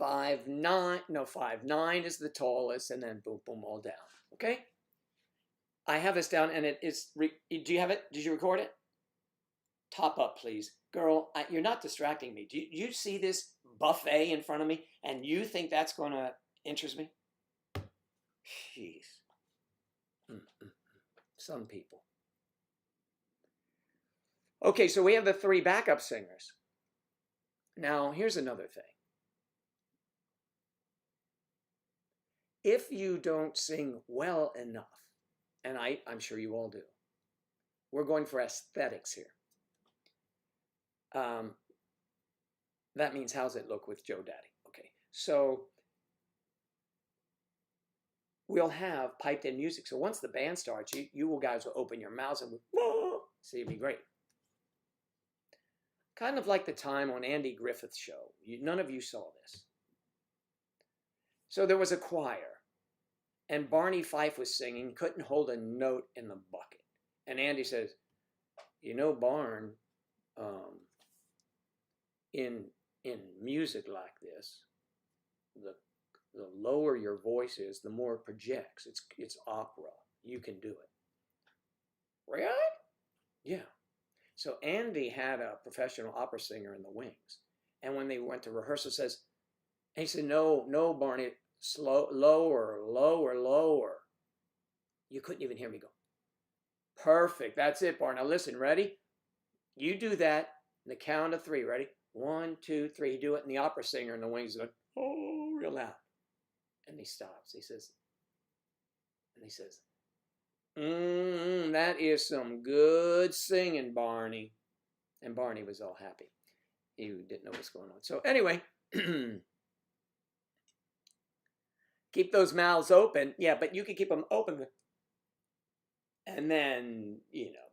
5'9". No, 5'9" is the tallest, and then boom, boom, all down. Okay? I have this down, and it is. Do you have it? Did you record it? Top up, please. Girl, you're not distracting me. Do you see this buffet in front of me, and you think that's going to interest me? Jeez. Some people. Okay, so we have the 3 backup singers. Now, here's another thing. If you don't sing well enough, and I'm sure you all do, we're going for aesthetics here. That means how's it look with Joe Daddy? Okay, so we'll have piped in music. So once the band starts, you guys will open your mouths and whoa, see, it'd be great. Kind of like the time on Andy Griffith's show. None of you saw this. So there was a choir, and Barney Fife was singing, couldn't hold a note in the bucket. And Andy says, you know, Barn, in music like this, the lower your voice is, the more it projects. It's opera. You can do it. Really? Yeah. So Andy had a professional opera singer in the wings. And when they went to rehearsal, he said, no, Barney, slow, lower, lower, lower. You couldn't even hear me go. Perfect. That's it, Barney. Now listen, ready? You do that in the count of 3. Ready? 1, 2, 3. You do it, and the opera singer in the wings goes, oh, real loud. And he stops. He says, that is some good singing, Barney. And Barney was all happy. He didn't know what's going on. So anyway, keep those mouths open. Yeah, but you can keep them open. And then,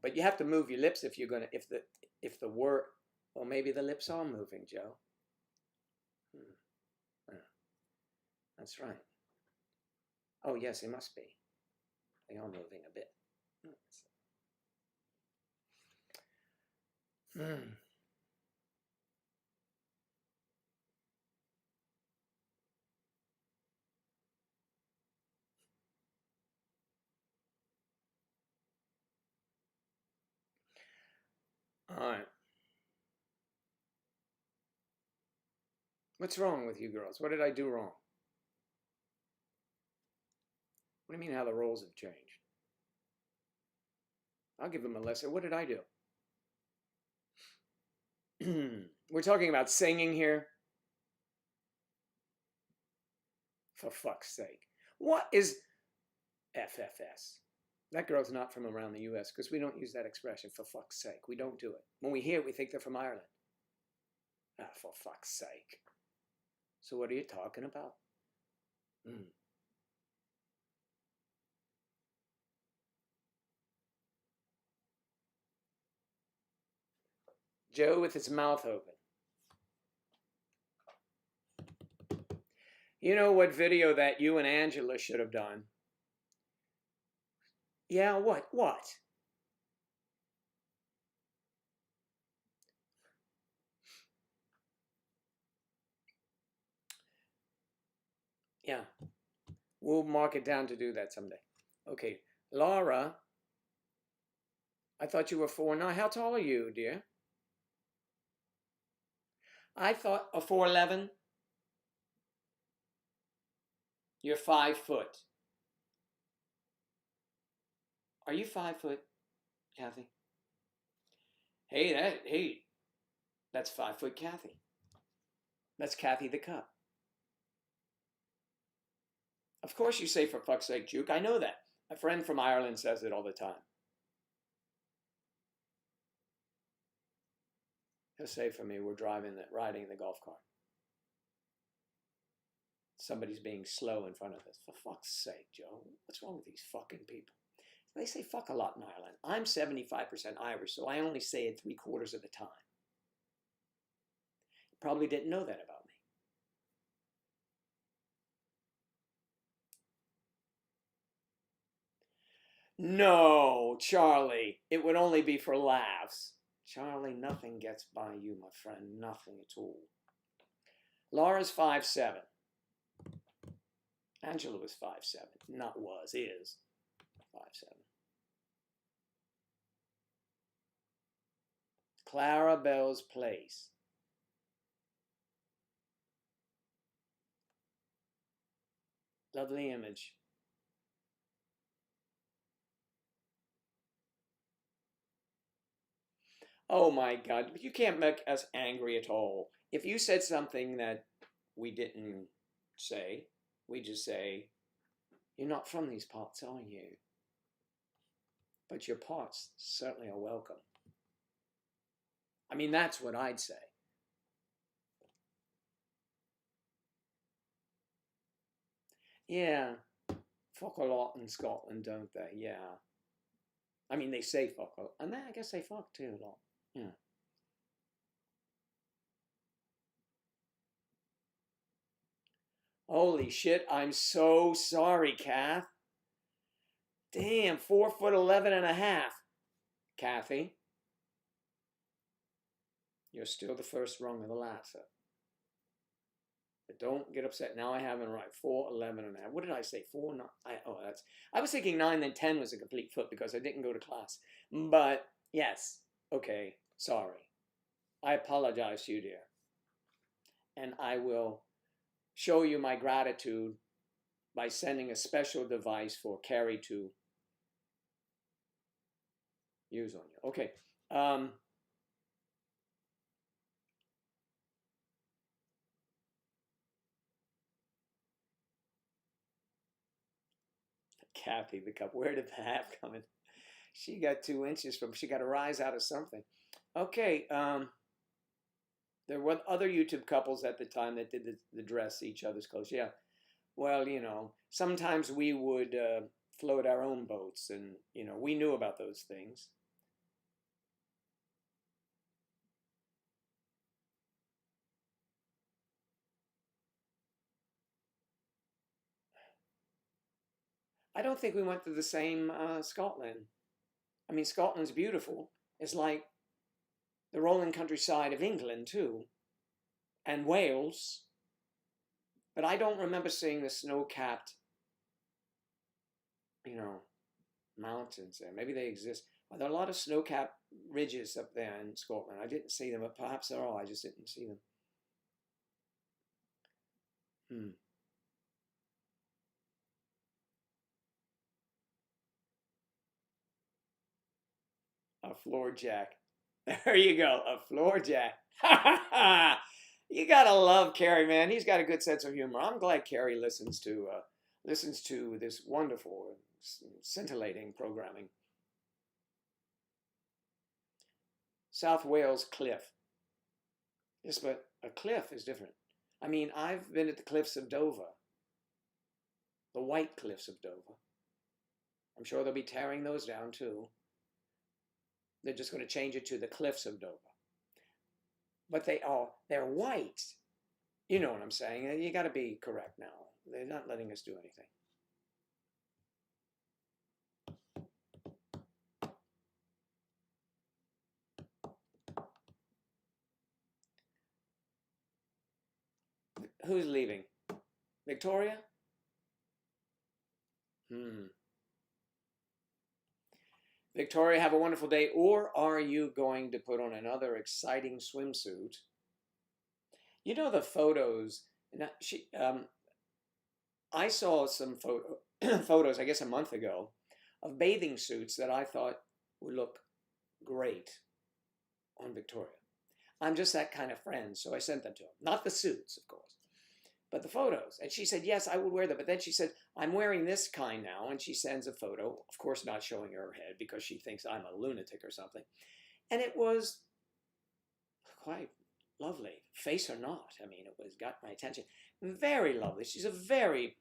but you have to move your lips if you're going to, if the word, well, maybe the lips are moving, Joe. That's right. Oh, yes, they must be. They are moving a bit. All right. What's wrong with you girls? What did I do wrong? What do you mean how the roles have changed? I'll give them a lesson. What did I do? We're talking about singing here. For fuck's sake. What is FFS? That girl's not from around the US because we don't use that expression, for fuck's sake. We don't do it. When we hear it, we think they're from Ireland. Ah, for fuck's sake. So what are you talking about? Joe with his mouth open. You know what video that you and Angela should have done? Yeah, what? What? Yeah. We'll mark it down to do that someday. Okay. Laura, I thought you were 4'9". How tall are you, dear? I thought a 4'11". You're 5 foot. Are you 5 foot, Kathy? Hey, that's 5 foot Kathy. That's Kathy the Cup. Of course you say for fuck's sake, Juke. I know that. A friend from Ireland says it all the time. He'll say for me, we're riding the golf cart. Somebody's being slow in front of us. For fuck's sake, Joe. What's wrong with these fucking people? They say fuck a lot in Ireland. I'm 75% Irish, so I only say it 3/4 of the time. Probably didn't know that about me. No, Charlie. It would only be for laughs. Charlie, nothing gets by you, my friend. Nothing at all. Laura's 5'7". Angela was 5'7". Not was, is 5'7". Clarabelle's Place. Lovely image. Oh my God, you can't make us angry at all. If you said something that we didn't say, we just say, you're not from these parts, are you? But your parts certainly are welcome. I mean, that's what I'd say. Yeah, fuck a lot in Scotland, don't they? Yeah. I mean, they say fuck a lot. And I guess they fuck too a lot. Yeah. Holy shit, I'm so sorry, Kath. Damn, 4'11½". Kathy, you're still the first rung of the ladder. But don't get upset. Now I have it right. 4'11½". What did I say? 4, 9. I was thinking 9, then 10 was a complete foot because I didn't go to class. But yes, okay, sorry. I apologize to you, dear. And I will show you my gratitude by sending a special device for Carrie to use on you. Okay. Kathy the Cup. Where did the half come in? She got 2 inches from. She got a rise out of something. Okay. There were other YouTube couples at the time that did the dress each other's clothes. Yeah. Well, you know, sometimes we would float our own boats, and you know, we knew about those things. I don't think we went to the same Scotland. I mean, Scotland's beautiful. It's like the rolling countryside of England too, and Wales. But I don't remember seeing the snow-capped, you know, mountains there. Maybe they exist. Are there a lot of snow-capped ridges up there in Scotland? I didn't see them, but perhaps there are. I just didn't see them. Hmm. A floor jack. There you go, a floor jack. You gotta love Kerry, man. He's got a good sense of humor. I'm glad Kerry listens to this wonderful, scintillating programming. South Wales cliff. Yes, but a cliff is different. I mean, I've been at the cliffs of Dover, the white cliffs of Dover. I'm sure they'll be tearing those down too. They're just going to change it to the cliffs of Dover. But they're white. You know what I'm saying. You got to be correct now. They're not letting us do anything. Who's leaving? Victoria? Victoria, have a wonderful day. Or are you going to put on another exciting swimsuit? You know the photos. I saw some photos, I guess a month ago, of bathing suits that I thought would look great on Victoria. I'm just that kind of friend, so I sent them to her. Not the suits, of course, but the photos. And she said, yes, I would wear them. But then she said, I'm wearing this kind now. And she sends a photo, of course not showing her head because she thinks I'm a lunatic or something. And it was quite lovely, face or not. I mean, it got my attention. Very lovely. She's a very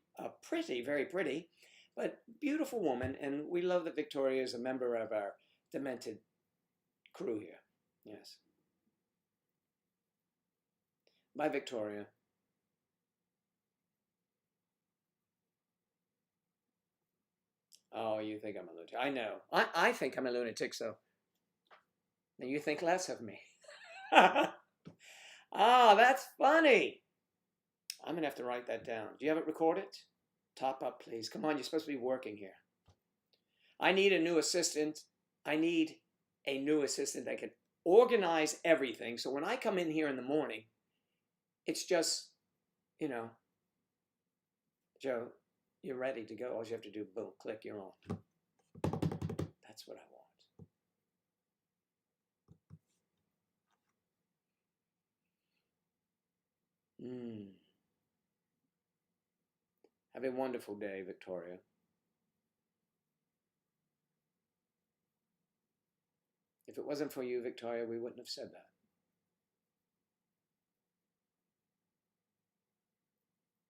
very pretty, but beautiful woman. And we love that Victoria is a member of our demented crew here. Yes. Bye, Victoria. Oh, you think I'm a lunatic. I know. I think I'm a lunatic, so then you think less of me. Ah, that's funny. I'm going to have to write that down. Do you have it recorded? Top up, please. Come on, you're supposed to be working here. I need a new assistant. I need a new assistant that can organize everything. So when I come in here in the morning, it's just, you know, Joe, you're ready to go. All you have to do, boom, click, you're on. That's what I want. Have a wonderful day, Victoria. If it wasn't for you, Victoria, we wouldn't have said that.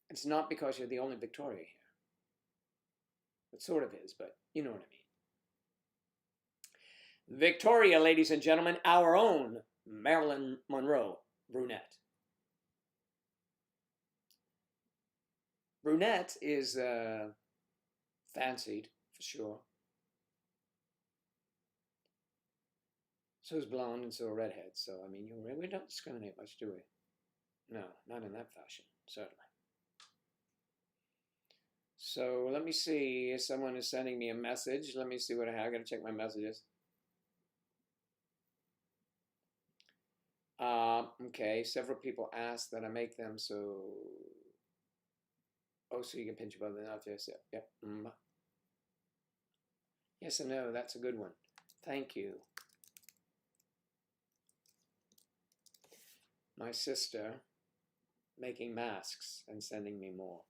It's not because you're the only Victoria here. It sort of is, but you know what I mean. Victoria, ladies and gentlemen, our own Marilyn Monroe, brunette. Brunette is fancied, for sure. So is blonde and so are redheads. So, I mean, we don't discriminate much, do we? No, not in that fashion, certainly. So let me see if someone is sending me a message. Let me see what I have. I gotta check my messages. Okay, several people asked that I make them so. Oh, so you can pinch above the mouth. Yes, yep. Yes and no, that's a good one. Thank you. My sister making masks and sending me more.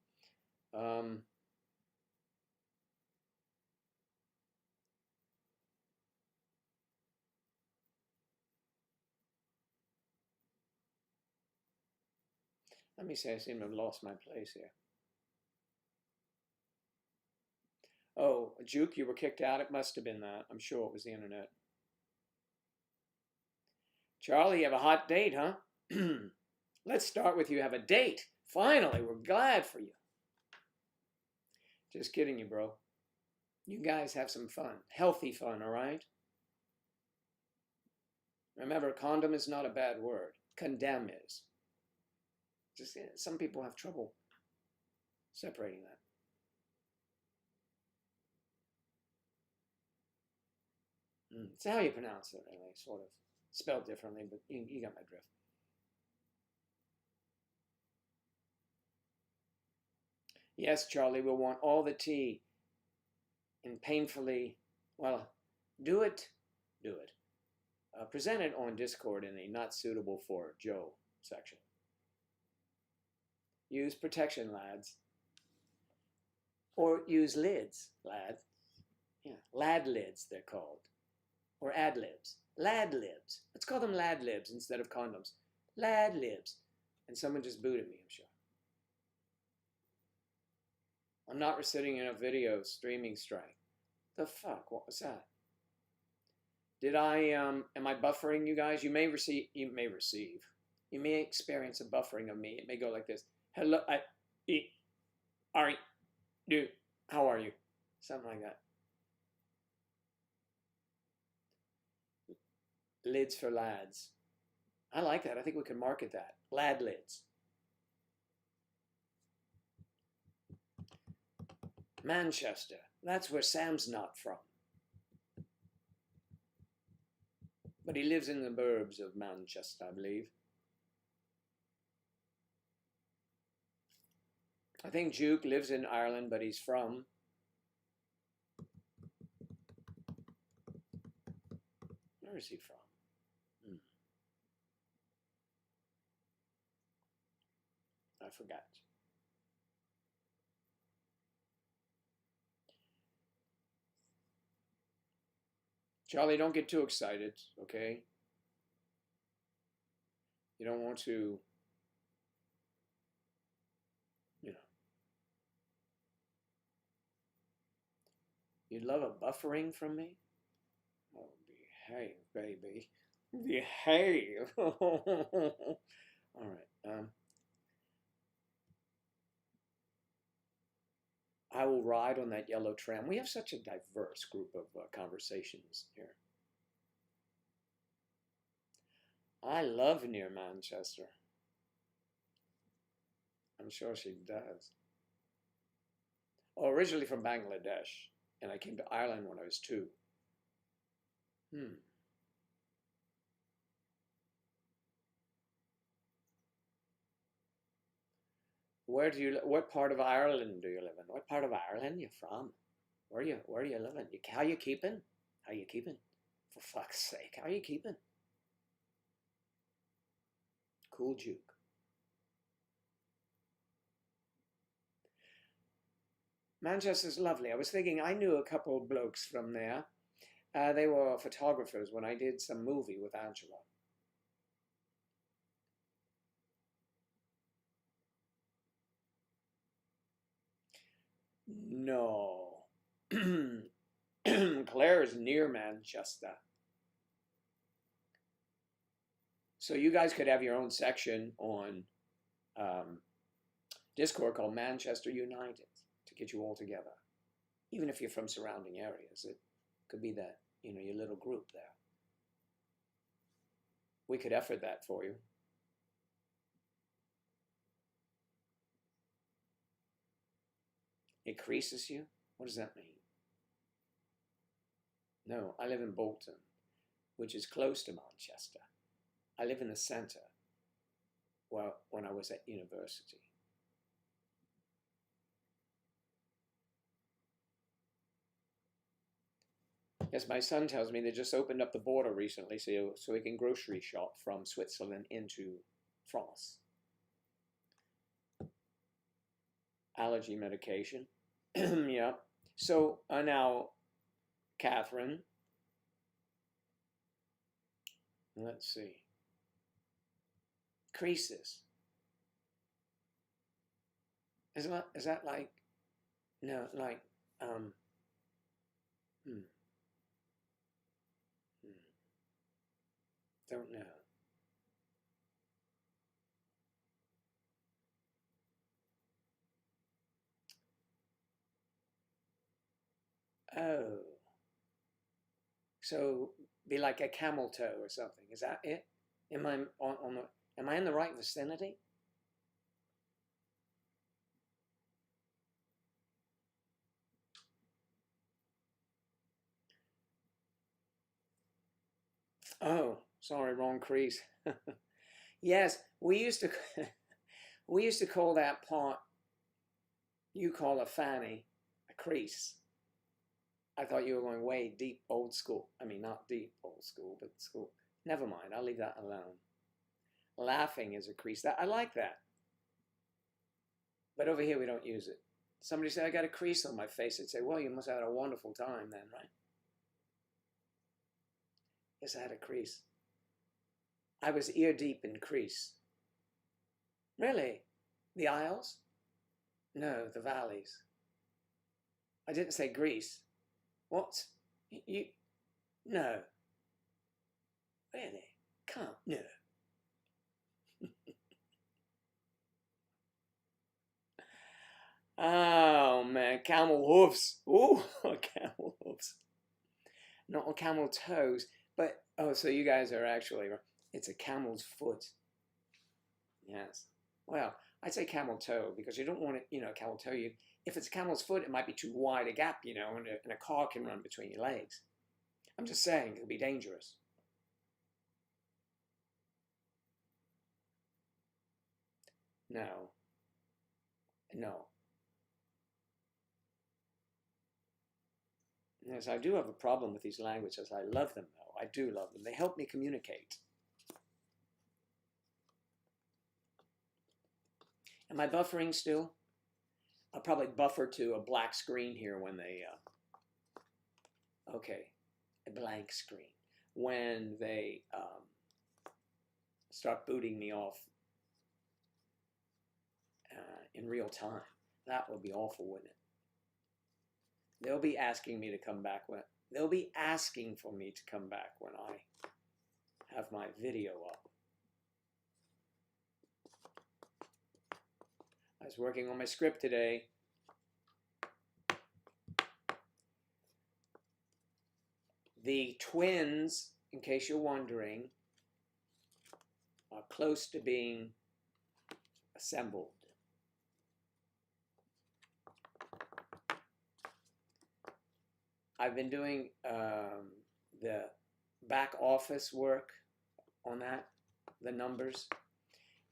Let me see, I seem to have lost my place here. Oh, Juke, you were kicked out? It must have been that. I'm sure it was the internet. Charlie, you have a hot date, huh? Let's start with you have a date. Finally, we're glad for you. Just kidding you, bro. You guys have some fun. Healthy fun, all right? Remember, condom is not a bad word. Condemn is. Just some people have trouble separating that. It's how you pronounce it, really, sort of. Spelled differently, but you got my drift. Yes, Charlie, we'll want all the tea and painfully, well, do it. Present it on Discord in a not suitable for Joe section. Use protection, lads. Or use lids, lad. Yeah, lad lids, they're called. Or ad libs. Lad libs. Let's call them lad libs instead of condoms. Lad libs. And someone just booted me, I'm sure. I'm not sitting in a video streaming strike. The fuck? What was that? Did I, am I buffering you guys? You may experience a buffering of me. It may go like this. Hello, Ari, dude, how are you? Something like that. Lids for lads. I like that. I think we can market that. Lad lids. Manchester. That's where Sam's not from. But he lives in the burbs of Manchester, I believe. I think Duke lives in Ireland, but he's from... Where is he from? I forgot. Charlie, don't get too excited, okay? You don't want to, you know. You'd love a buffering from me? Oh, behave, baby. Behave. All right. I will ride on that yellow tram. We have such a diverse group of conversations here. I love near Manchester. I'm sure she does. Oh, originally from Bangladesh, and I came to Ireland when I was 2. What part of Ireland do you live in? What part of Ireland are you from? Where are you living? How you keeping? How you keeping? For fuck's sake, how you keeping? Cool Duke. Manchester's lovely. I was thinking I knew a couple of blokes from there. They were photographers when I did some movie with Angela. No. Claire is near Manchester. So you guys could have your own section on Discord called Manchester United to get you all together. Even if you're from surrounding areas, it could be that, you know, your little group there. We could effort that for you. It creases you? What does that mean? No, I live in Bolton, which is close to Manchester. I live in the center, well, when I was at university. Yes, my son tells me they just opened up the border recently so he can grocery shop from Switzerland into France. Allergy medication. Yeah. So now, Catherine, let's see. Creases. Is that like, no, like, don't know. Oh. So be like a camel toe or something. Is that it? Am I am I in the right vicinity? Oh, sorry, wrong crease. Yes, we used to call that part You call a fanny a crease. I thought you were going way deep old school. I mean, not deep old school, but school. Never mind. I'll leave that alone. Laughing is a crease. I like that. But over here, we don't use it. Somebody said, I got a crease on my face. I'd say, well, you must have had a wonderful time then, right? Yes, I had a crease. I was ear deep in crease. Really? The aisles? No, the valleys. I didn't say Greece. What? You? No. Really? Can't. No. Oh man, camel hooves. Ooh, camel hooves. Not on camel toes, but oh, so you guys are actually, it's a camel's foot. Yes. Well, I'd say camel toe because you don't want it, camel toe. If it's a camel's foot, it might be too wide a gap, and a car can run between your legs. I'm just saying, it could be dangerous. No. No. Yes, I do have a problem with these languages. I love them, though. I do love them. They help me communicate. Am I buffering still? I'll probably buffer to a black screen here when they, okay, a blank screen. When they start booting me off in real time. That would be awful, wouldn't it? They'll be asking me to come back they'll be asking for me to come back when I have my video up. I was working on my script today. The twins, in case you're wondering, are close to being assembled. I've been doing the back office work on that, the numbers,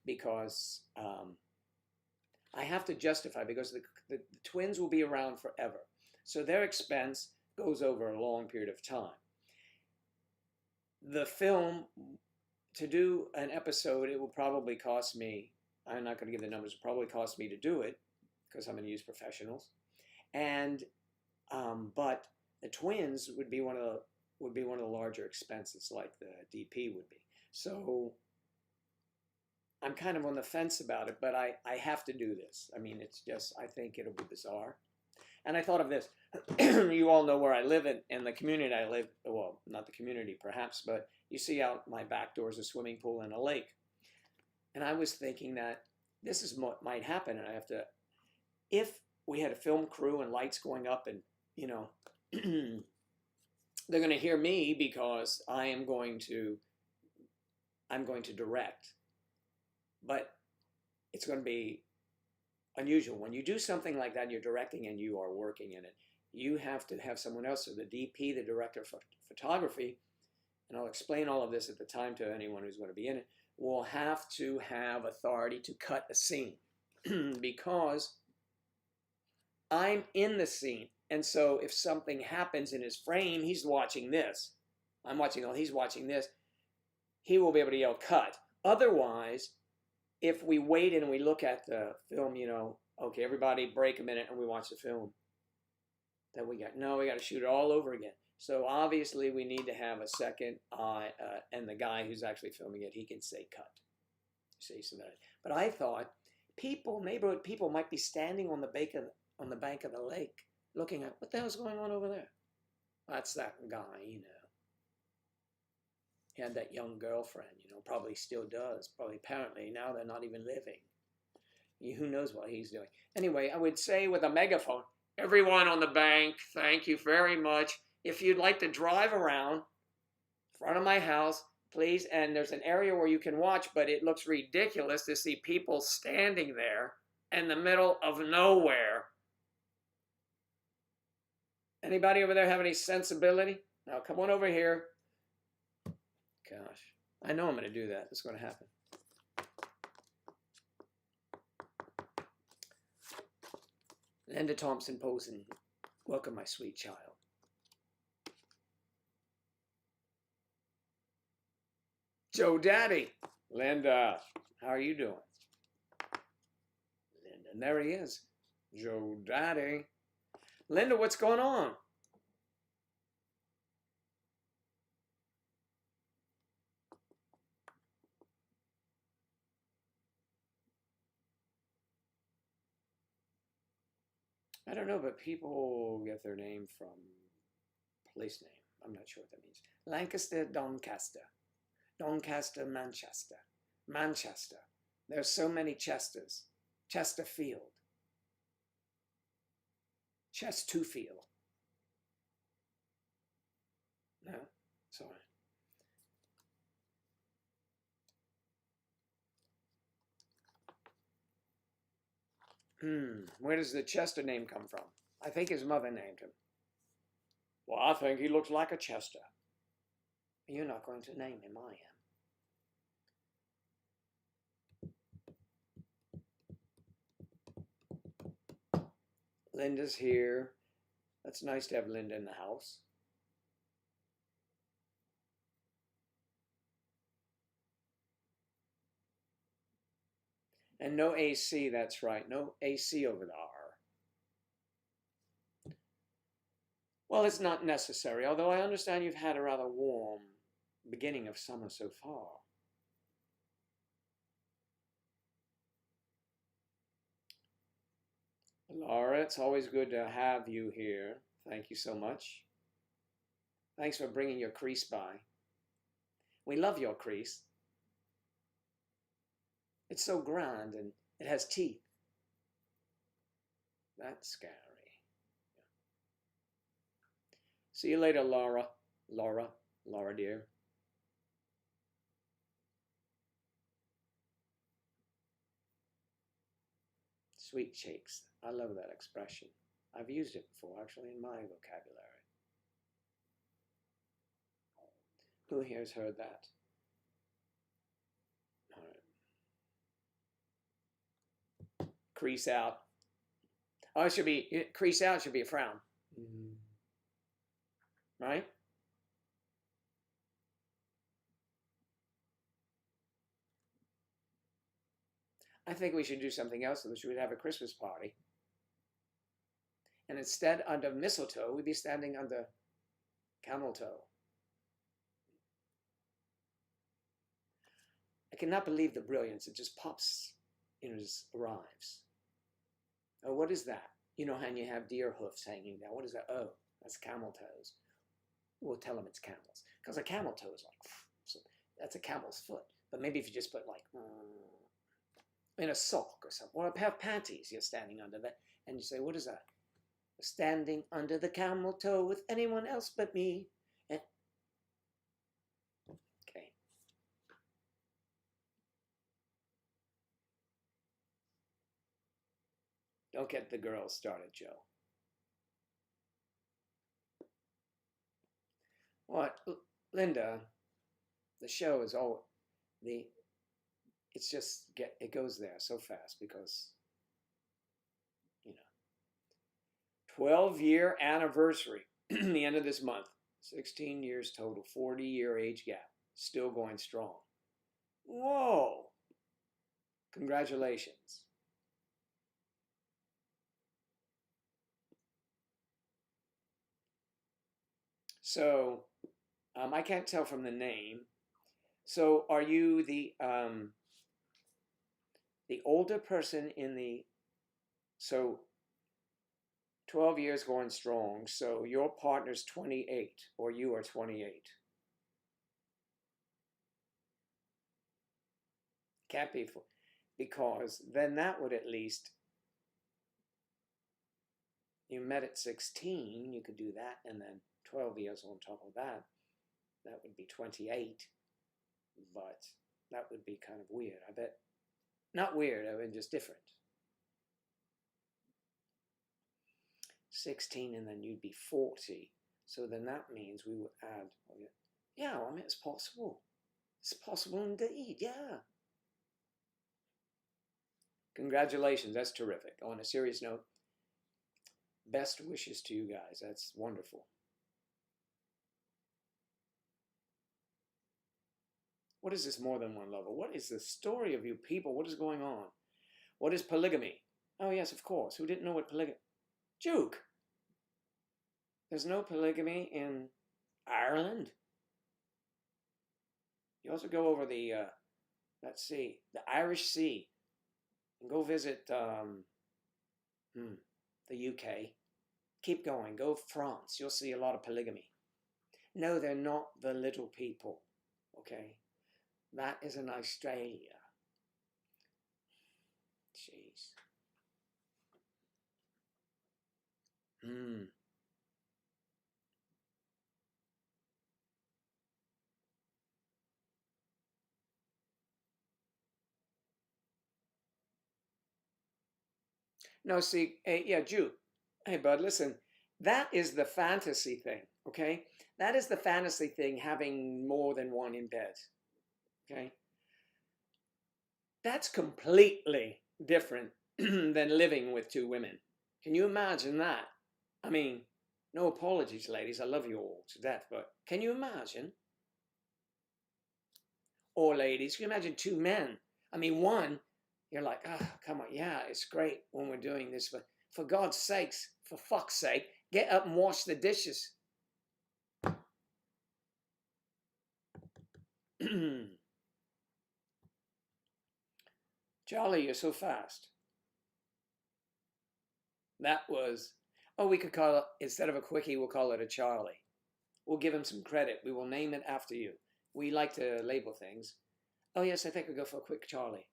because I have to justify, because the twins will be around forever. So their expense goes over a long period of time. The film, to do an episode, it will probably cost me, I'm not going to give the numbers, it will probably cost me to do it, because I'm going to use professionals. And, but the twins would be one of the larger expenses, like the DP would be. So I'm kind of on the fence about it, but I have to do this. I mean, it's just, I think it'll be bizarre. And I thought of this. You all know where I live in the community I live, well, not the community perhaps, but you see out my back door is a swimming pool and a lake. And I was thinking that this is what might happen, and I have to, if we had a film crew and lights going up and, they're going to hear me because I'm going to direct. But it's going to be unusual. When you do something like that, you're directing and you are working in it. You have to have someone else, so the DP, the director of photography, and I'll explain all of this at the time to anyone who's going to be in it, will have to have authority to cut a scene because I'm in the scene. And so if something happens in his frame, he's watching this. I'm watching, he's watching this. He will be able to yell, cut. Otherwise, if we wait and we look at the film, okay, everybody break a minute and we watch the film, then we got to shoot it all over again. So obviously we need to have a second eye, and the guy who's actually filming it, he can say cut. See, so that. But I thought neighborhood people might be standing on the bank of the lake, looking at what the hell's going on over there. That's that guy, He had that young girlfriend, probably still does. Probably, apparently, now they're not even living. Who knows what he's doing. Anyway, I would say with a megaphone, everyone on the bank, thank you very much. If you'd like to drive around in front of my house, please, and there's an area where you can watch, but it looks ridiculous to see people standing there in the middle of nowhere. Anybody over there have any sensibility? Now, come on over here. Gosh, I know I'm going to do that. It's going to happen. Linda Thompson posing, welcome my sweet child. Joe Daddy, Linda, how are you doing? Linda, and there he is, Joe Daddy. Linda, what's going on? I don't know, but people get their name from place name. I'm not sure what that means. Lancaster, Doncaster. Doncaster, Manchester. Manchester. There's so many Chesters. Chesterfield. Chesterfield. No, sorry. Where does the Chester name come from? I think his mother named him. Well, I think he looks like a Chester. You're not going to name him, I am. Linda's here. That's nice to have Linda in the house. And no AC, that's right. No AC over the R. Well, it's not necessary, although I understand you've had a rather warm beginning of summer so far. Laura, it's always good to have you here. Thank you so much. Thanks for bringing your crease by. We love your crease. It's so grand and it has teeth. That's scary. See you later, Laura. Laura dear. Sweet cheeks. I love that expression. I've used it before, actually, in my vocabulary. Who here has heard that? All right. Crease out. Oh, it should be, crease out should be a frown. Right? I think we should do something else. We should have a Christmas party. And instead, under mistletoe, we'd be standing under camel toe. I cannot believe the brilliance. It just pops, just arrives. Oh, what is that? You know how you have deer hoofs hanging down. What is that? Oh, that's camel toes. We'll tell them it's camels. Because a camel toe is like, so that's a camel's foot. But maybe if you just put like, in a sock or something, or a pair of panties, you're standing under that, and you say, what is that? Standing under the camel toe with anyone else but me. And okay. Don't get the girls started, Joe. What, Linda? The show is all it's just it goes there so fast because 12-year anniversary the end of this month. 16 years total, 40-year age gap, still going strong. Whoa! Congratulations. So I can't tell from the name. So are you the older person in the, so 12 years going strong, so your partner's 28 or you are 28? Can't be, because then that would at least, you met at 16, you could do that, and then 12 years on top of that, that would be 28, but that would be kind of weird, I bet. Not weird, I mean just different. 16 and then you'd be 40, so then that means we would add, yeah, I mean it's possible. It's possible indeed, yeah. Congratulations, that's terrific. On a serious note, Best wishes to you guys. That's wonderful. What is this more than one lover? What is the story of you people? What is going on? What is polygamy? Oh, yes, of course. Who didn't know what polygamy? Juke! There's no polygamy in Ireland. You also go over the, let's see, the Irish Sea, and go visit the UK. Keep going. Go France. You'll see a lot of polygamy. No, they're not the little people. Okay? That is in Australia. Jeez. No, see, hey, yeah, Jew. Hey, bud, listen. That is the fantasy thing, okay? That is the fantasy thing, having more than one in bed, okay? That's completely different than living with two women. Can you imagine that? I mean, no apologies, ladies. I love you all to death, but can you imagine? Or ladies, can you imagine two men? I mean, one, you're like, ah, come on, yeah, it's great when we're doing this, but for God's sakes, for fuck's sake, get up and wash the dishes. Charlie, you're so fast. That was, oh, we could call it, instead of a quickie, we'll call it a Charlie. We'll give him some credit. We will name it after you. We like to label things. Oh, yes, I think we'll go for a quick Charlie.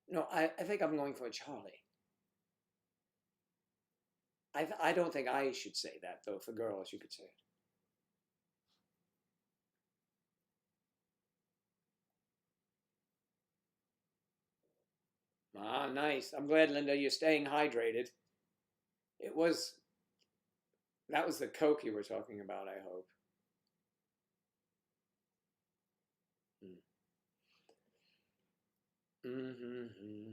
No, I think I'm going for a Charlie. I don't think I should say that, though. For girls, you could say it. Ah, nice. I'm glad, Linda, you're staying hydrated. That was the Coke you were talking about, I hope. Mm-hmm.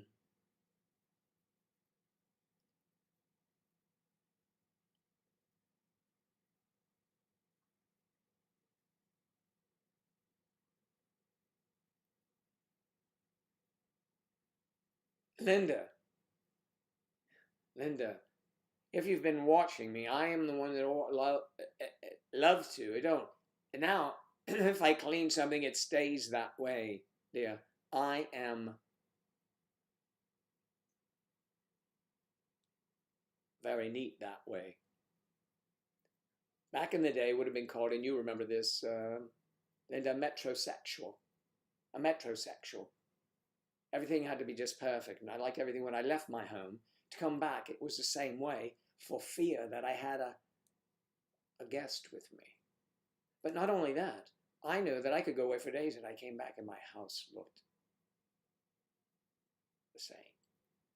Linda, if you've been watching me, I am the one that loves to. I don't. And now, if I clean something, it stays that way, dear. I am very neat that way. Back in the day, would have been called, and you remember this, Linda, metrosexual. A metrosexual. Everything had to be just perfect, and I liked everything when I left my home. To come back, it was the same way, for fear that I had a guest with me. But not only that, I knew that I could go away for days and I came back and my house looked the same.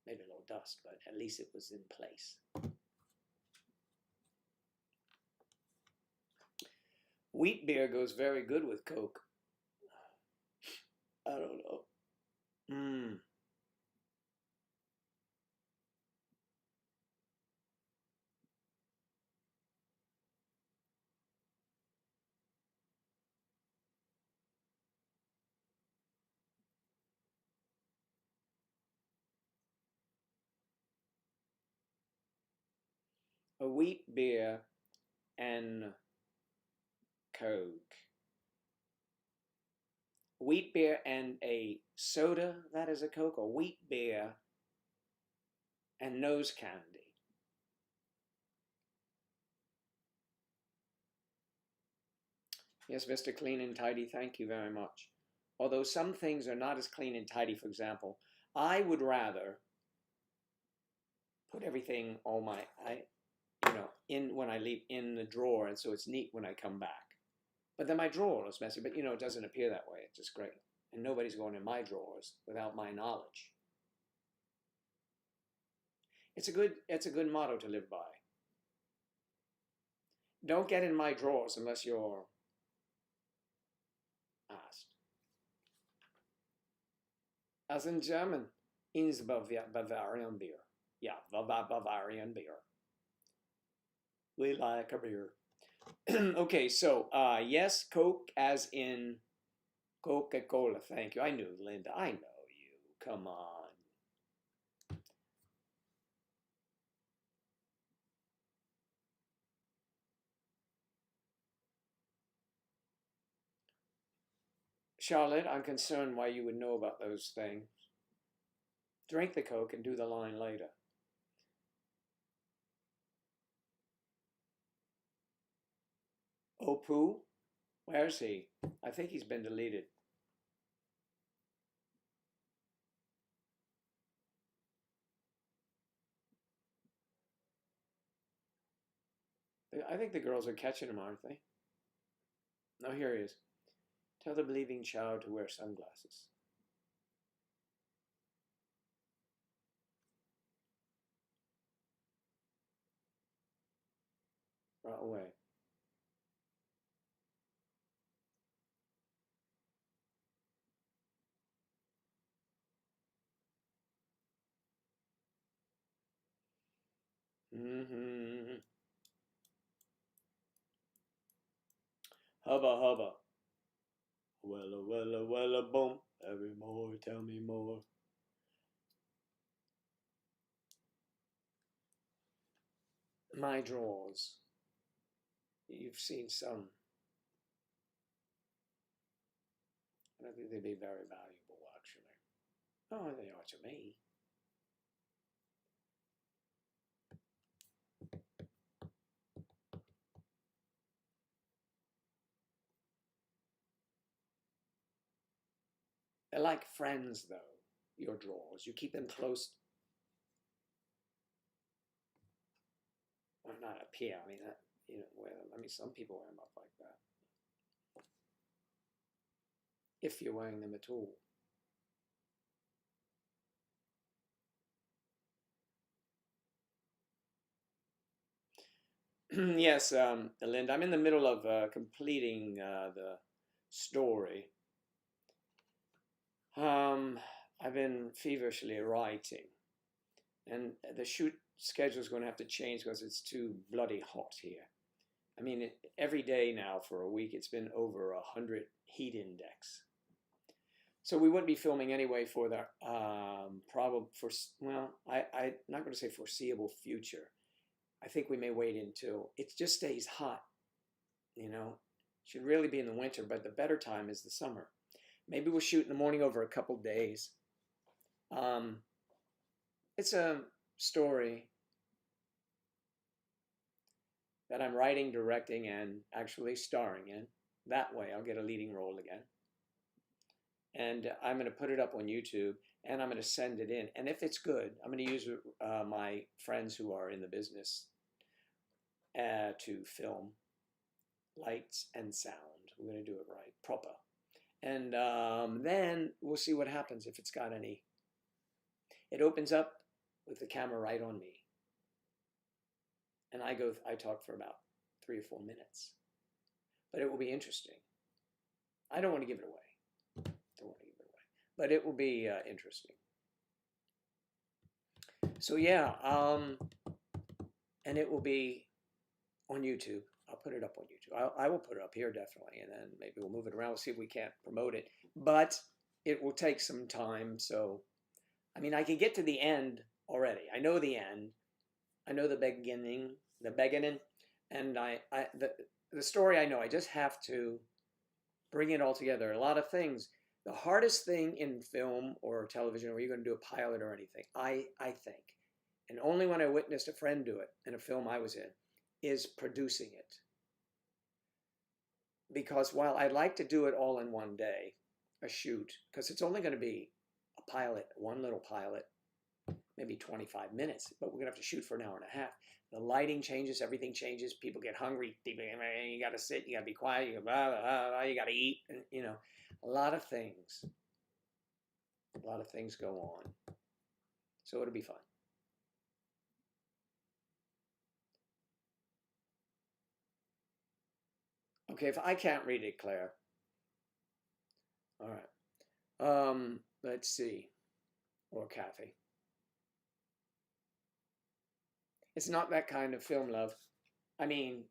Maybe a little dust, but at least it was in place. Wheat beer goes very good with Coke. I don't know. A wheat beer and Coke. Wheat beer and a soda, that is a Coke, or wheat beer and nose candy. Yes, Mr. Clean and Tidy, thank you very much. Although some things are not as clean and tidy, for example, I would rather put everything, all my, in when I leave in the drawer, and so it's neat when I come back. But then my drawer looks messy, but it doesn't appear that way. It's just great. And nobody's going in my drawers without my knowledge. It's a good motto to live by. Don't get in my drawers unless you're asked. As in German, ins Bavarian beer. Yeah, Bavarian beer. We like a beer. Okay, so yes, Coke as in Coca-Cola. Thank you. I knew, Linda. I know you. Come on. Charlotte, I'm concerned why you would know about those things. Drink the Coke and do the line later. Opu? Where's he? I think he's been deleted. I think the girls are catching him, aren't they? No, here he is. Tell the believing child to wear sunglasses. Right away. Mm-hmm. Hubba hubba. Wella wella wella boom. Every more, tell me more. My drawers. You've seen some. I don't think they'd be very valuable, actually. Oh, they are to me. They're like friends, though, your drawers. You keep them close. Well, not up here. I mean, that, you know, some people wear them up like that. If you're wearing them at all. Yes, Linda, I'm in the middle of completing the story. I've been feverishly writing, and the shoot schedule is going to have to change because it's too bloody hot here. I mean, every day now for a week, it's been over 100 heat index. So we wouldn't be filming anyway for the I'm not going to say foreseeable future. I think we may wait until it just stays hot. You know, should really be in the winter, but the better time is the summer. Maybe we'll shoot in the morning over a couple days. It's a story that I'm writing, directing, and actually starring in. That way I'll get a leading role again. And I'm going to put it up on YouTube, and I'm going to send it in. And if it's good, I'm going to use my friends who are in the business to film lights and sound. We're going to do it right, proper. And then we'll see what happens if it's got any. It opens up with the camera right on me. And I talk for about 3 or 4 minutes. But it will be interesting. I don't want to give it away. But it will be interesting. So yeah, and it will be on YouTube. I'll put it up on YouTube. I will put it up here definitely, and then maybe we'll move it around. We'll see if we can't promote it. But it will take some time. So, I mean, I can get to the end already. I know the end. I know the beginning, and the story I know. I just have to bring it all together. A lot of things. The hardest thing in film or television, where you're going to do a pilot or anything, I think, and only when I witnessed a friend do it in a film I was in, is producing it. Because while I'd like to do it all in one day, a shoot, because it's only going to be a pilot, one little pilot, maybe 25 minutes, but we're going to have to shoot for an hour and a half. The lighting changes, everything changes, people get hungry, you got to sit, you got to be quiet, you got to eat, and, you know, a lot of things go on. So it'll be fun. Okay, if I can't read it, Claire. All right. Let's see. Or Kathy. It's not that kind of film, love. I mean,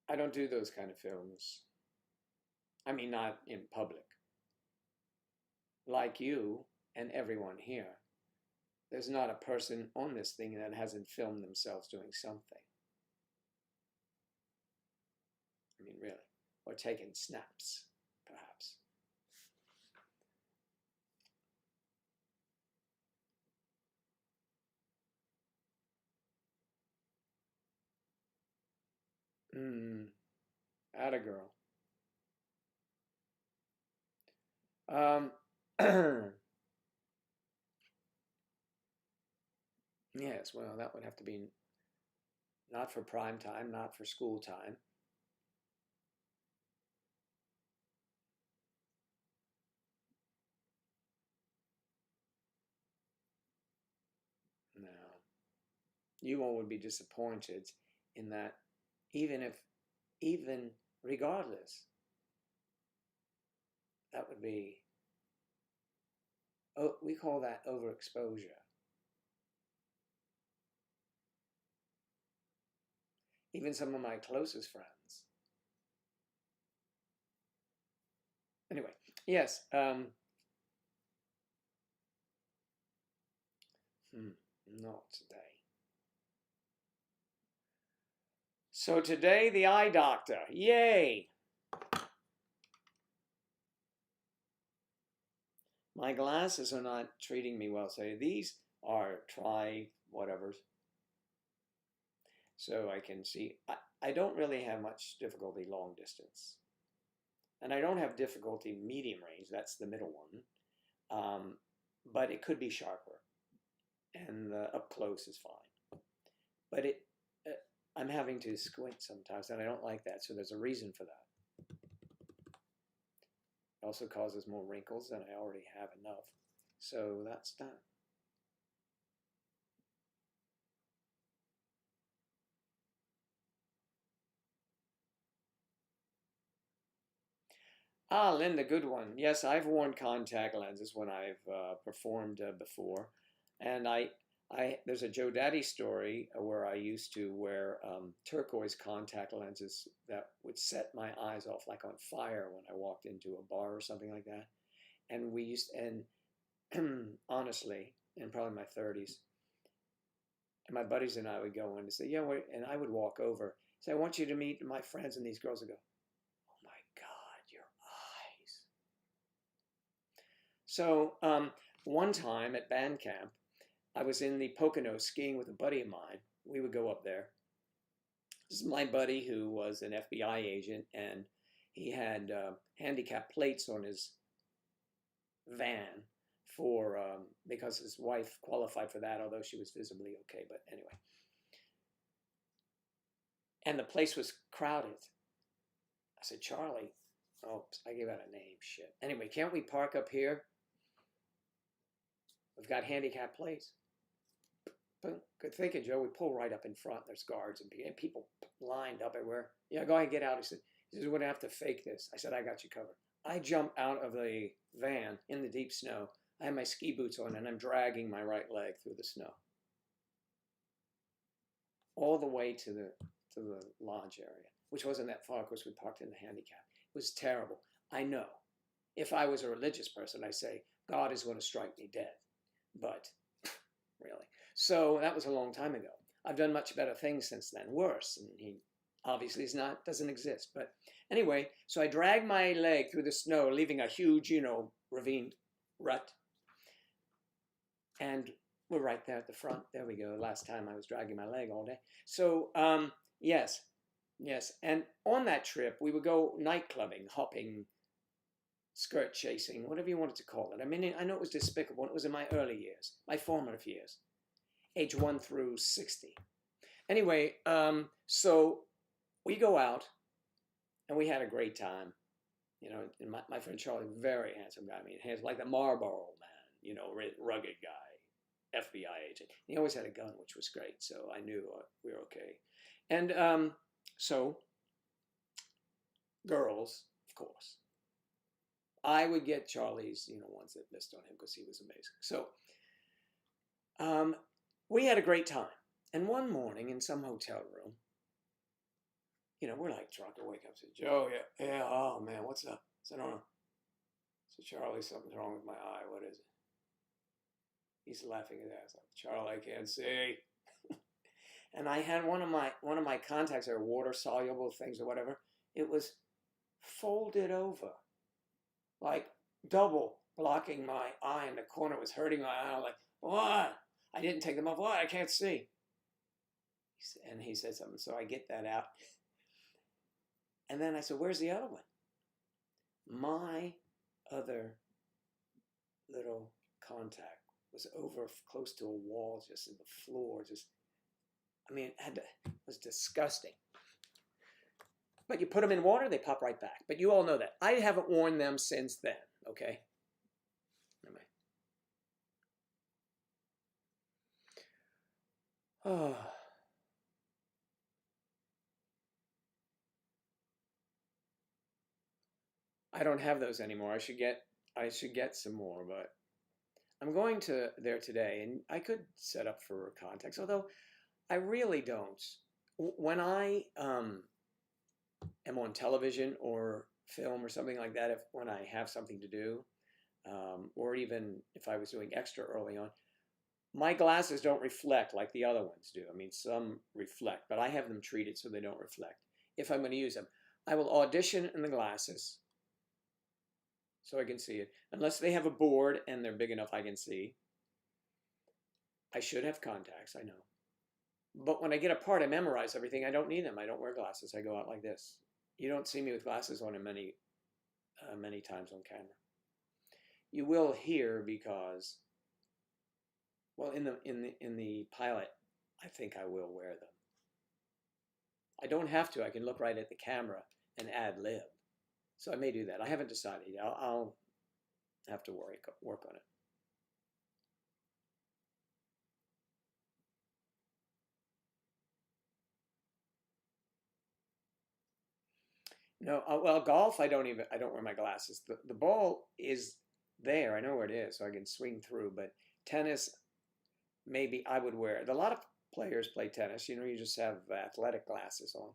I don't do those kind of films. I mean, not in public. Like you and everyone here, there's not a person on this thing that hasn't filmed themselves doing something. I mean, really. Or taking snaps, perhaps. Atta girl. Yes, well, that would have to be not for prime time, not for school time. No. You all would be disappointed in that even regardless, that would be, oh, we call that overexposure. Even some of my closest friends. Anyway, yes. Not today. So today, the eye doctor. Yay! My glasses are not treating me well. So these are whatevers. So I can see. I don't really have much difficulty long distance. And I don't have difficulty medium range. That's the middle one. But it could be sharper. And the up close is fine. But I'm having to squint sometimes, and I don't like that. So there's a reason for that. It also causes more wrinkles, and I already have enough. So that's done. Ah, Linda, good one. Yes, I've worn contact lenses when I've performed before. And there's a Joe Daddy story where I used to wear turquoise contact lenses that would set my eyes off like on fire when I walked into a bar or something like that. And honestly, in probably my 30s, and my buddies and I would go in and say, yeah, and I would walk over, say, I want you to meet my friends, and these girls would go, oh my God, your eyes. So one time at band camp, I was in the Poconos skiing with a buddy of mine. We would go up there. This is my buddy who was an FBI agent, and he had handicap plates on his van because his wife qualified for that, although she was visibly okay. But anyway, and the place was crowded. I said, Charlie, oops, I gave out a name, shit. Anyway, can't we park up here? We've got handicap plates. Good thinking, Joe. We pull right up in front. There's guards and people lined up everywhere. Yeah, go ahead and get out. He said, we're going to have to fake this. I said, I got you covered. I jump out of the van in the deep snow. I have my ski boots on, and I'm dragging my right leg through the snow. All the way to the lodge area, which wasn't that far. Of course, we parked in the handicap. It was terrible. I know. If I was a religious person, I'd say, God is going to strike me dead. But really. So that was a long time ago. I've done much better things since then, worse. And he obviously doesn't exist. But anyway, so I dragged my leg through the snow, leaving a huge, ravine rut. And we're right there at the front. There we go. Last time I was dragging my leg all day. So, yes. And on that trip, we would go night clubbing, hopping, skirt chasing, whatever you wanted to call it. I mean, I know it was despicable. It was in my early years, my formative years, age 1 through 60. Anyway, so we go out, and we had a great time. And my friend Charlie, very handsome guy. I mean, handsome, like the Marlboro man, rugged guy, FBI agent. He always had a gun, which was great. So I knew we were okay. And so girls, of course. I would get Charlie's, ones that missed on him because he was amazing. So we had a great time. And one morning in some hotel room, you know, we're like drunk. I wake up and say, Joe, yeah, oh man, what's up? I said, oh, so Charlie, something's wrong with my eye. What is it? He's laughing his ass off. Charlie, I can't see. And I had one of my contacts, or water soluble things or whatever. It was folded over, like double, blocking my eye, and the corner was hurting my eye. I was like, what? I didn't take them off. What? I can't see. And he said something, so I get that out. And then I said, where's the other one? My other little contact was over close to a wall, just in the floor. Just, I mean, it was disgusting. But you put them in water, they pop right back. But you all know that. I haven't worn them since then, okay? Anyway. Oh. I don't have those anymore. I should get some more, but I'm going to there today, and I could set up for contacts, although I really don't. When I am on television or film or something like that, when I have something to do, or even if I was doing extra early on, my glasses don't reflect like the other ones do. I mean, some reflect, but I have them treated so they don't reflect. If I'm going to use them, I will audition in the glasses so I can see it. Unless they have a board and they're big enough I can see. I should have contacts, I know. But when I get a part, I memorize everything. I don't need them. I don't wear glasses. I go out like this. You don't see me with glasses on in many times on camera. You will hear because, well, in the pilot, I think I will wear them. I don't have to. I can look right at the camera and ad lib. So I may do that. I haven't decided yet. I'll have to work on it. No, well, golf, I don't wear my glasses. The ball is there. I know where it is, so I can swing through. But tennis, maybe I would wear it. A lot of players play tennis. You know, you just have athletic glasses on.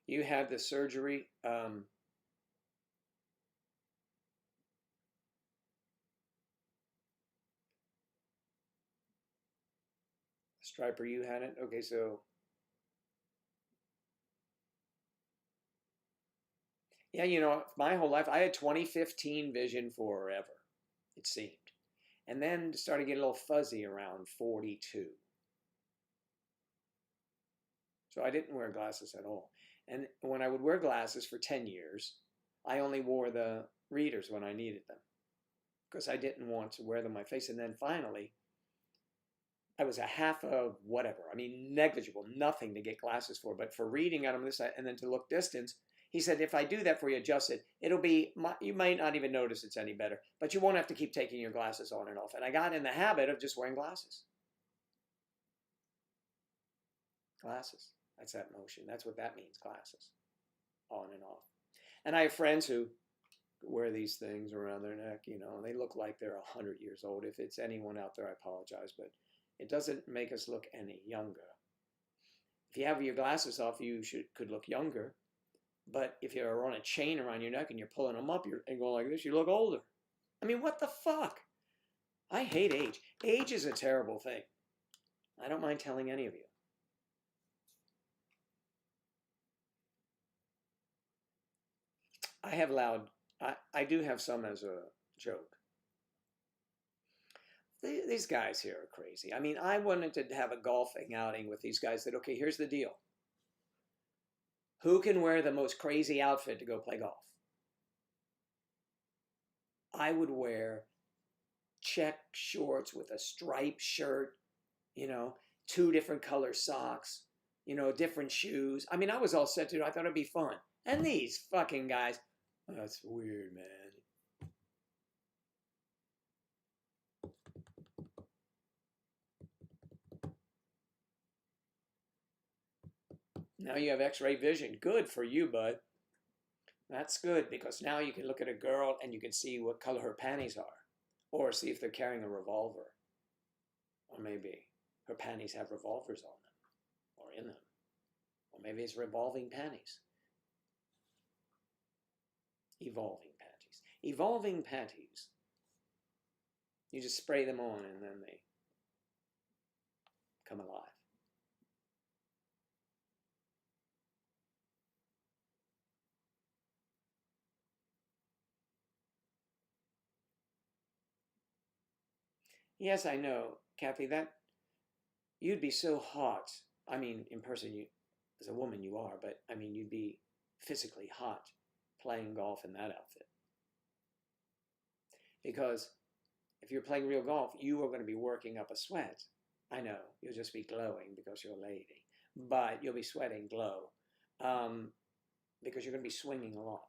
You had the surgery. Striper, you had it? Okay, so. Yeah, you know, my whole life, I had 2015 vision forever, it seemed. And then started getting a little fuzzy around 42. So I didn't wear glasses at all. And when I would wear glasses for 10 years, I only wore the readers when I needed them because I didn't want to wear them on my face. And then finally, I was a half of whatever. I mean, negligible, nothing to get glasses for. But for reading out on this side and then to look distance, he said, if I do that for you, adjust it, it'll be, you might not even notice it's any better, but you won't have to keep taking your glasses on and off. And I got in the habit of just wearing glasses. Glasses. That's that motion. That's what that means, glasses. On and off. And I have friends who wear these things around their neck, you know, and they look like they're 100 years old. If it's anyone out there, I apologize, but it doesn't make us look any younger. If you have your glasses off, you could look younger. But if you're on a chain around your neck and you're pulling them up and going like this, you look older. I mean, what the fuck? I hate age. Age is a terrible thing. I don't mind telling any of you. I have I do have some as a joke. These guys here are crazy. I mean, I wanted to have a golfing outing with these guys that, okay, here's the deal. Who can wear the most crazy outfit to go play golf? I would wear check shorts with a striped shirt, you know, 2 different color socks, you know, different shoes. I mean, I was all set to do. I thought it'd be fun. And these fucking guys, oh, that's weird, man. Now you have x-ray vision. Good for you, bud. That's good, because now you can look at a girl and you can see what color her panties are, or see if they're carrying a revolver, or maybe her panties have revolvers on them or in them, or maybe it's revolving panties. Evolving panties. Evolving panties. You just spray them on and then they come alive. Yes, I know, Kathy, that you'd be so hot. I mean, in person, you, as a woman, you are, but I mean, you'd be physically hot playing golf in that outfit. Because if you're playing real golf, you are going to be working up a sweat. I know, you'll just be glowing because you're a lady, but you'll be sweating glow because you're going to be swinging a lot.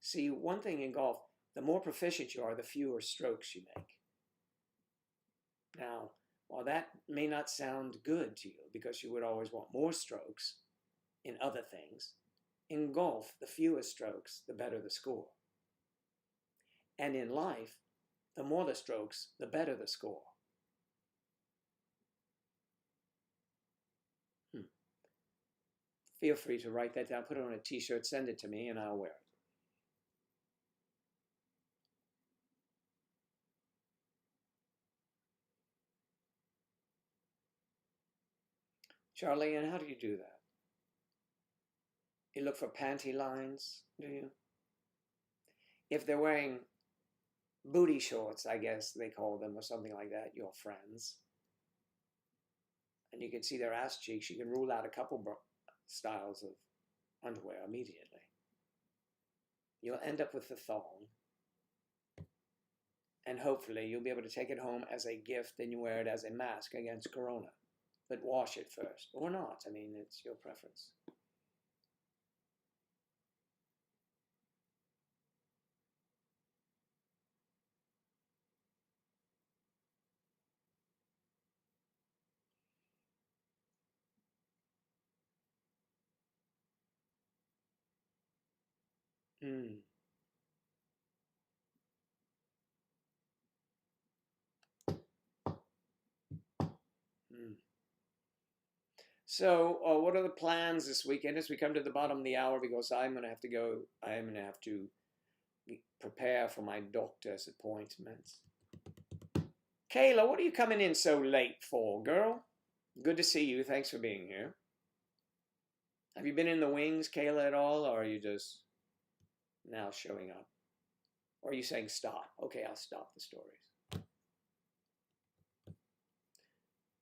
See, one thing in golf, the more proficient you are, the fewer strokes you make. Now, while that may not sound good to you because you would always want more strokes in other things, in golf, the fewer strokes, the better the score. And in life, the more the strokes, the better the score. Feel free to write that down, put it on a t-shirt, send it to me, and I'll wear it. Charlie, and how do you do that? You look for panty lines, do you? If they're wearing booty shorts, I guess they call them, or something like that, your friends, and you can see their ass cheeks, you can rule out a couple styles of underwear immediately. You'll end up with the thong, and hopefully you'll be able to take it home as a gift and you wear it as a mask against corona. But wash it first, or not. I mean, it's your preference. Hmm. Hmm. So, what are the plans this weekend as we come to the bottom of the hour? Because I'm going to have to go. I'm going to have to prepare for my doctor's appointments. Kayla, what are you coming in so late for, girl? Good to see you. Thanks for being here. Have you been in the wings, Kayla, at all, or are you just now showing up? Or are you saying stop? Okay, I'll stop the stories.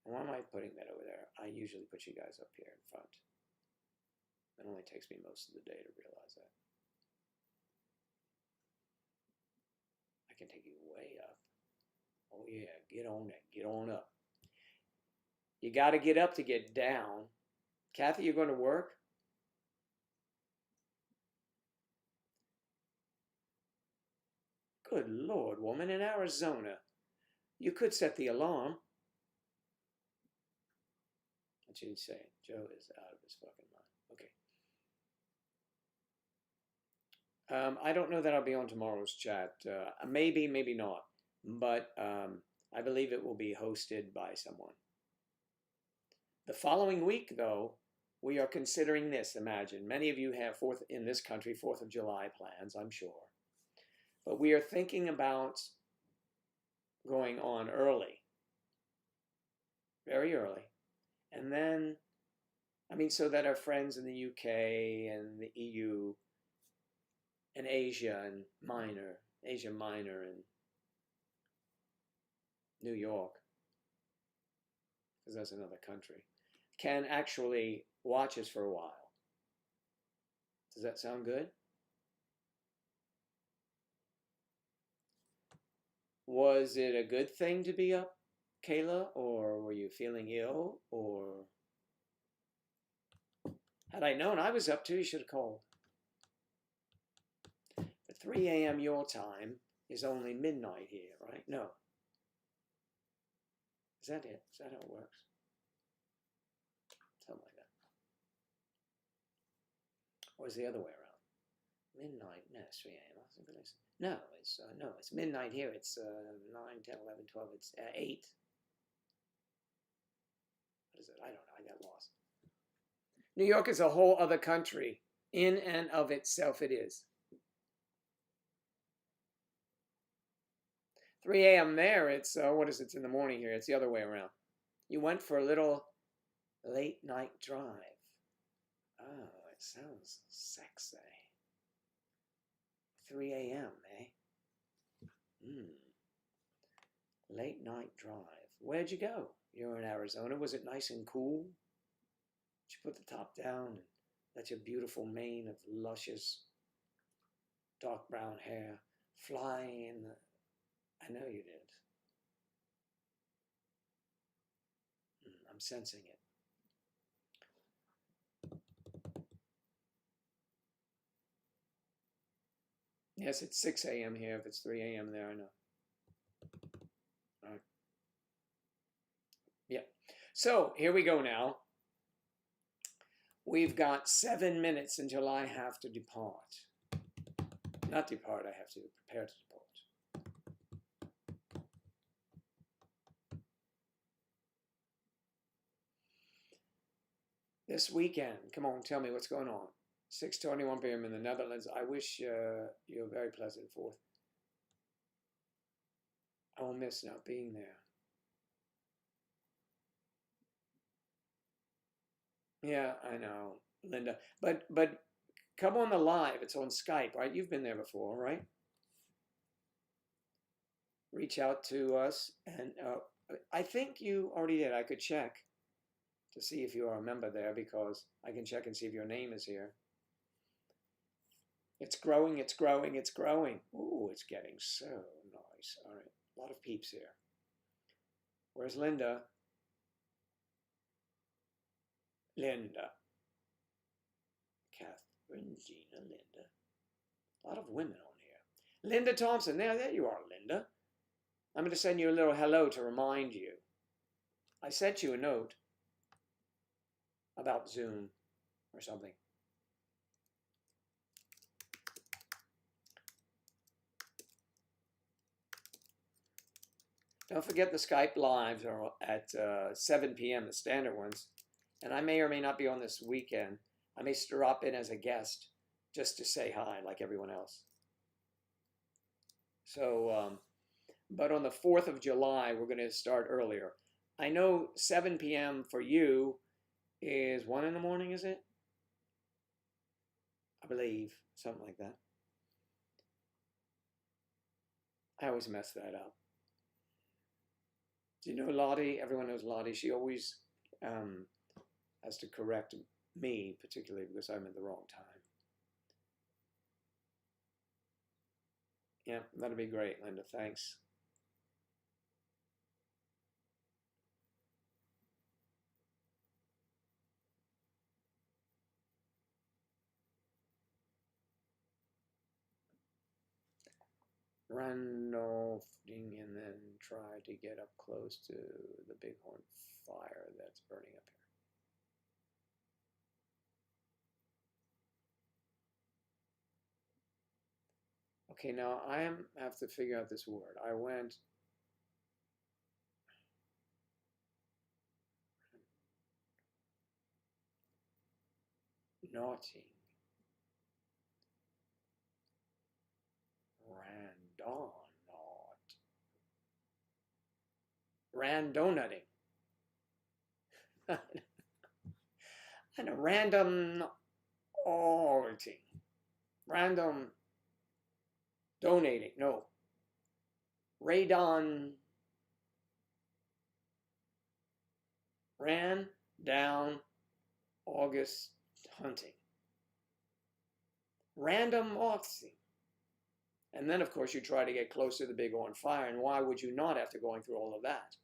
Why am I putting that over there? I usually put you guys up here in front. It only takes me most of the day to realize that. I can take you way up. Oh yeah, get on that. Get on up. You got to get up to get down. Kathy, you're going to work? Good Lord, woman, in Arizona. You could set the alarm. What you say? Joe is out of his fucking mind. Okay. I don't know that I'll be on tomorrow's chat. Maybe, maybe not. But I believe it will be hosted by someone. The following week, though, we are considering this. Imagine, many of you have in this country 4th of July plans, I'm sure. But we are thinking about going on early. Very early. And then, I mean, so that our friends in the UK and the EU and Asia Minor and New York, because that's another country, can actually watch us for a while. Does that sound good? Was it a good thing to be up, Kayla, or were you feeling ill, or had I known I was up too, you should have called. But 3 a.m. your time is only midnight here, right? No. Is that it? Is that how it works? Something like Or is it the other way around? Midnight, no, it's 3 a.m. No, it's midnight here. It's 9, 10, 11, 12. It's 8. What is it? I don't know. I got lost. New York is a whole other country. In and of itself, it is. 3 a.m. there, it's, what is it? It's in the morning here. It's the other way around. You went for a little late night drive. Oh, it sounds sexy. 3 a.m., eh? Late night drive. Where'd you go? You were in Arizona. Was it nice and cool? Did you put the top down and let your beautiful mane of luscious dark brown hair fly in the... I know you did. I'm sensing it. Yes, it's 6 a.m. here. If it's 3 a.m. there, I know. All right. Yeah. So here we go now. We've got 7 minutes until I have to depart. Not depart, I have to prepare to depart. This weekend, come on, tell me what's going on. 6:21 p.m. in the Netherlands. I wish you a very pleasant 4th. I will miss not being there. Yeah, I know, Linda. But come on the live. It's on Skype, right? You've been there before, right? Reach out to us, and I think you already did. I could check to see if you are a member there, because I can check and see if your name is here. It's growing, it's growing, it's growing. Ooh, it's getting so nice. All right, a lot of peeps here. Where's Linda? Linda. Catherine, Gina, Linda. A lot of women on here. Linda Thompson, there you are, Linda. I'm going to send you a little hello to remind you. I sent you a note about Zoom or something. Don't forget the Skype lives are at 7 p.m., the standard ones. And I may or may not be on this weekend. I may drop in as a guest just to say hi like everyone else. So, but on the 4th of July, we're going to start earlier. I know 7 p.m. for you is 1 in the morning, is it? I believe, something like that. I always mess that up. Do you know Lottie? Everyone knows Lottie. She always has to correct me, particularly because I'm at the wrong time. Yeah, that'd be great, Linda. Thanks. Randolphing and then try to get up close to the bighorn fire that's burning up here. Okay, now I have to figure out this word. I went naughty. Randonutting. And a random auditing. Random donating. No. Radon. Ran down August hunting. Random auditing. And then, of course, you try to get close to the bighorn fire. And why would you not after going through all of that?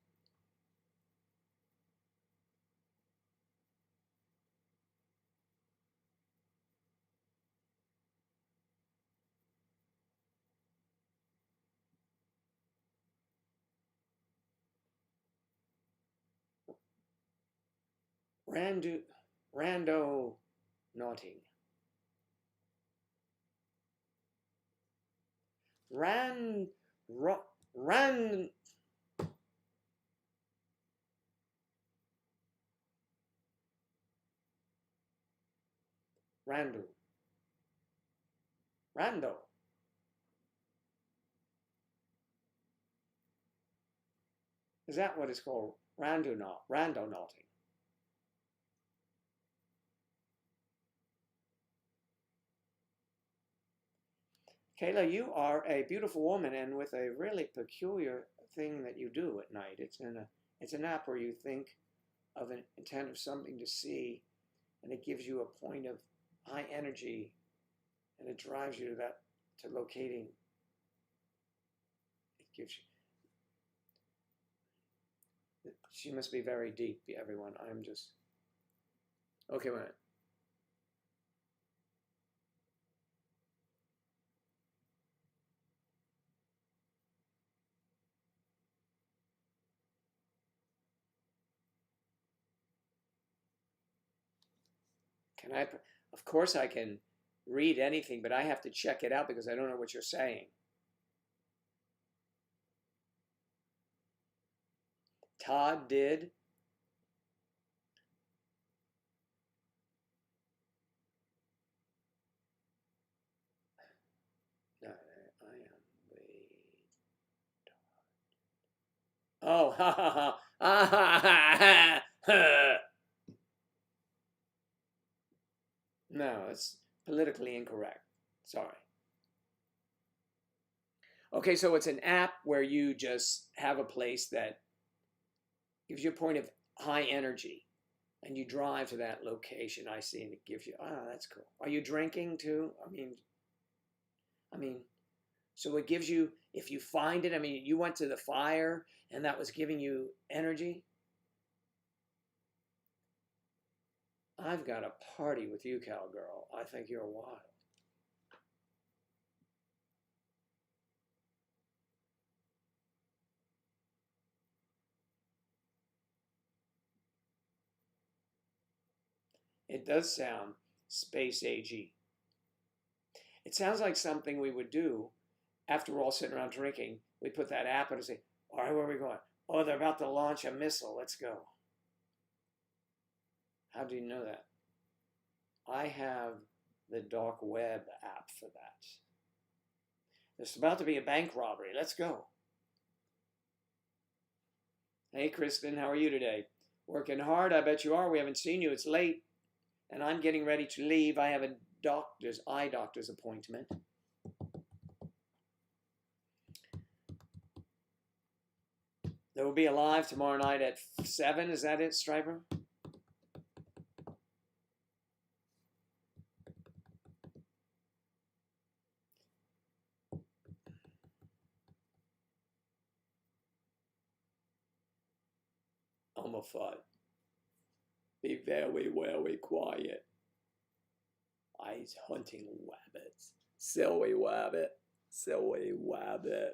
Rando naughting. Randall. Is that what it's called? Randonauting. Kayla, you are a beautiful woman and with a really peculiar thing that you do at night. It's an app where you think of an intent of something to see, and it gives you a point of high energy, and it drives you to locating. It gives you. She must be very deep, everyone. I'm just. Okay, wait a minute. Can I? Of course I can read anything, but I have to check it out because I don't know what you're saying. Todd did. No, I am way. Oh, ha ha ha. No, it's politically incorrect. Sorry. Okay, so it's an app where you just have a place that gives you a point of high energy and you drive to that location. I see, and it gives you, that's cool. Are you drinking too? I mean, so it gives you, if you find it, you went to the fire and that was giving you energy. I've got a party with you, cowgirl. I think you're wild. It does sound space agey. It sounds like something we would do after we're all sitting around drinking. We put that app in and say, all right, where are we going? Oh, they're about to launch a missile. Let's go. How do you know that? I have the dark web app for that. There's about to be a bank robbery. Let's go. Hey, Kristen, how are you today? Working hard? I bet you are. We haven't seen you. It's late. And I'm getting ready to leave. I have a eye doctor's appointment. There will be a live tomorrow night at 7. Is that it, Striper? I'm a fud. Be very, very quiet. I's hunting rabbits. Silly rabbit. Silly rabbit.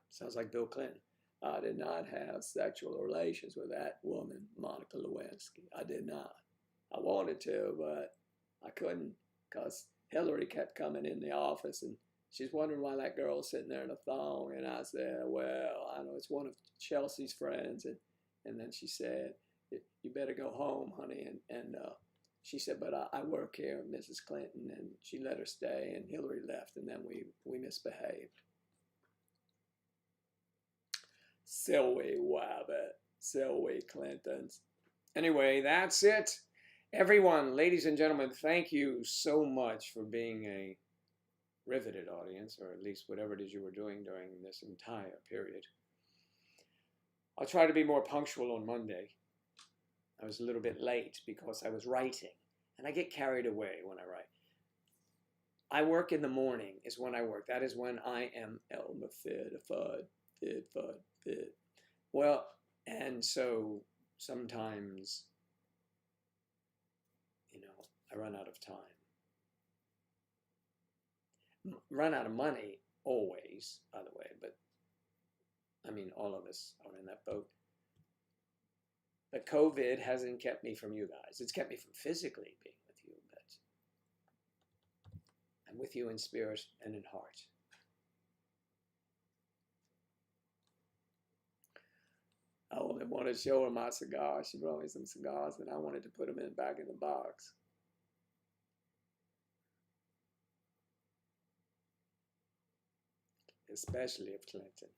Sounds like Bill Clinton. I did not have sexual relations with that woman, Monica Lewinsky. I did not. I wanted to, but I couldn't because Hillary kept coming in the office and she's wondering why that girl's sitting there in a thong. And I said, well, I know it's one of Chelsea's friends. And then she said, you better go home, honey. And she said, but I work here, Mrs. Clinton. And she let her stay and Hillary left. And then we misbehaved. Silly rabbit. Silly Clintons. Anyway, that's it. Everyone, ladies and gentlemen, thank you so much for being a riveted audience, or at least whatever it is you were doing during this entire period. I'll try to be more punctual on Monday. I was a little bit late because I was writing, and I get carried away when I write. I work in the morning is when I work. That is when I am fit. Well, and so sometimes, I run out of time. Run out of money always, by the way, but all of us are in that boat. But COVID hasn't kept me from you guys. It's kept me from physically being with you, but with you in spirit and in heart. I only want to show her my cigars. She brought me some cigars, and I wanted to put them back in the box. Especially of Clinton.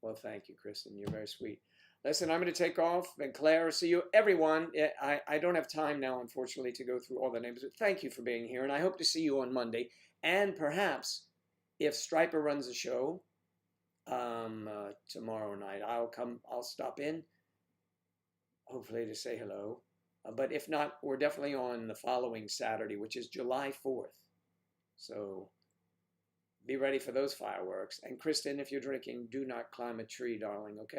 Well, thank you, Kristen. You're very sweet. Listen, I'm going to take off. And Claire, see you. Everyone, I don't have time now, unfortunately, to go through all the names. But thank you for being here. And I hope to see you on Monday. And perhaps, if Striper runs a show tomorrow night, I'll stop in, hopefully to say hello. But if not, we're definitely on the following Saturday, which is July 4th. So be ready for those fireworks. And Kristen, if you're drinking, do not climb a tree, darling, okay?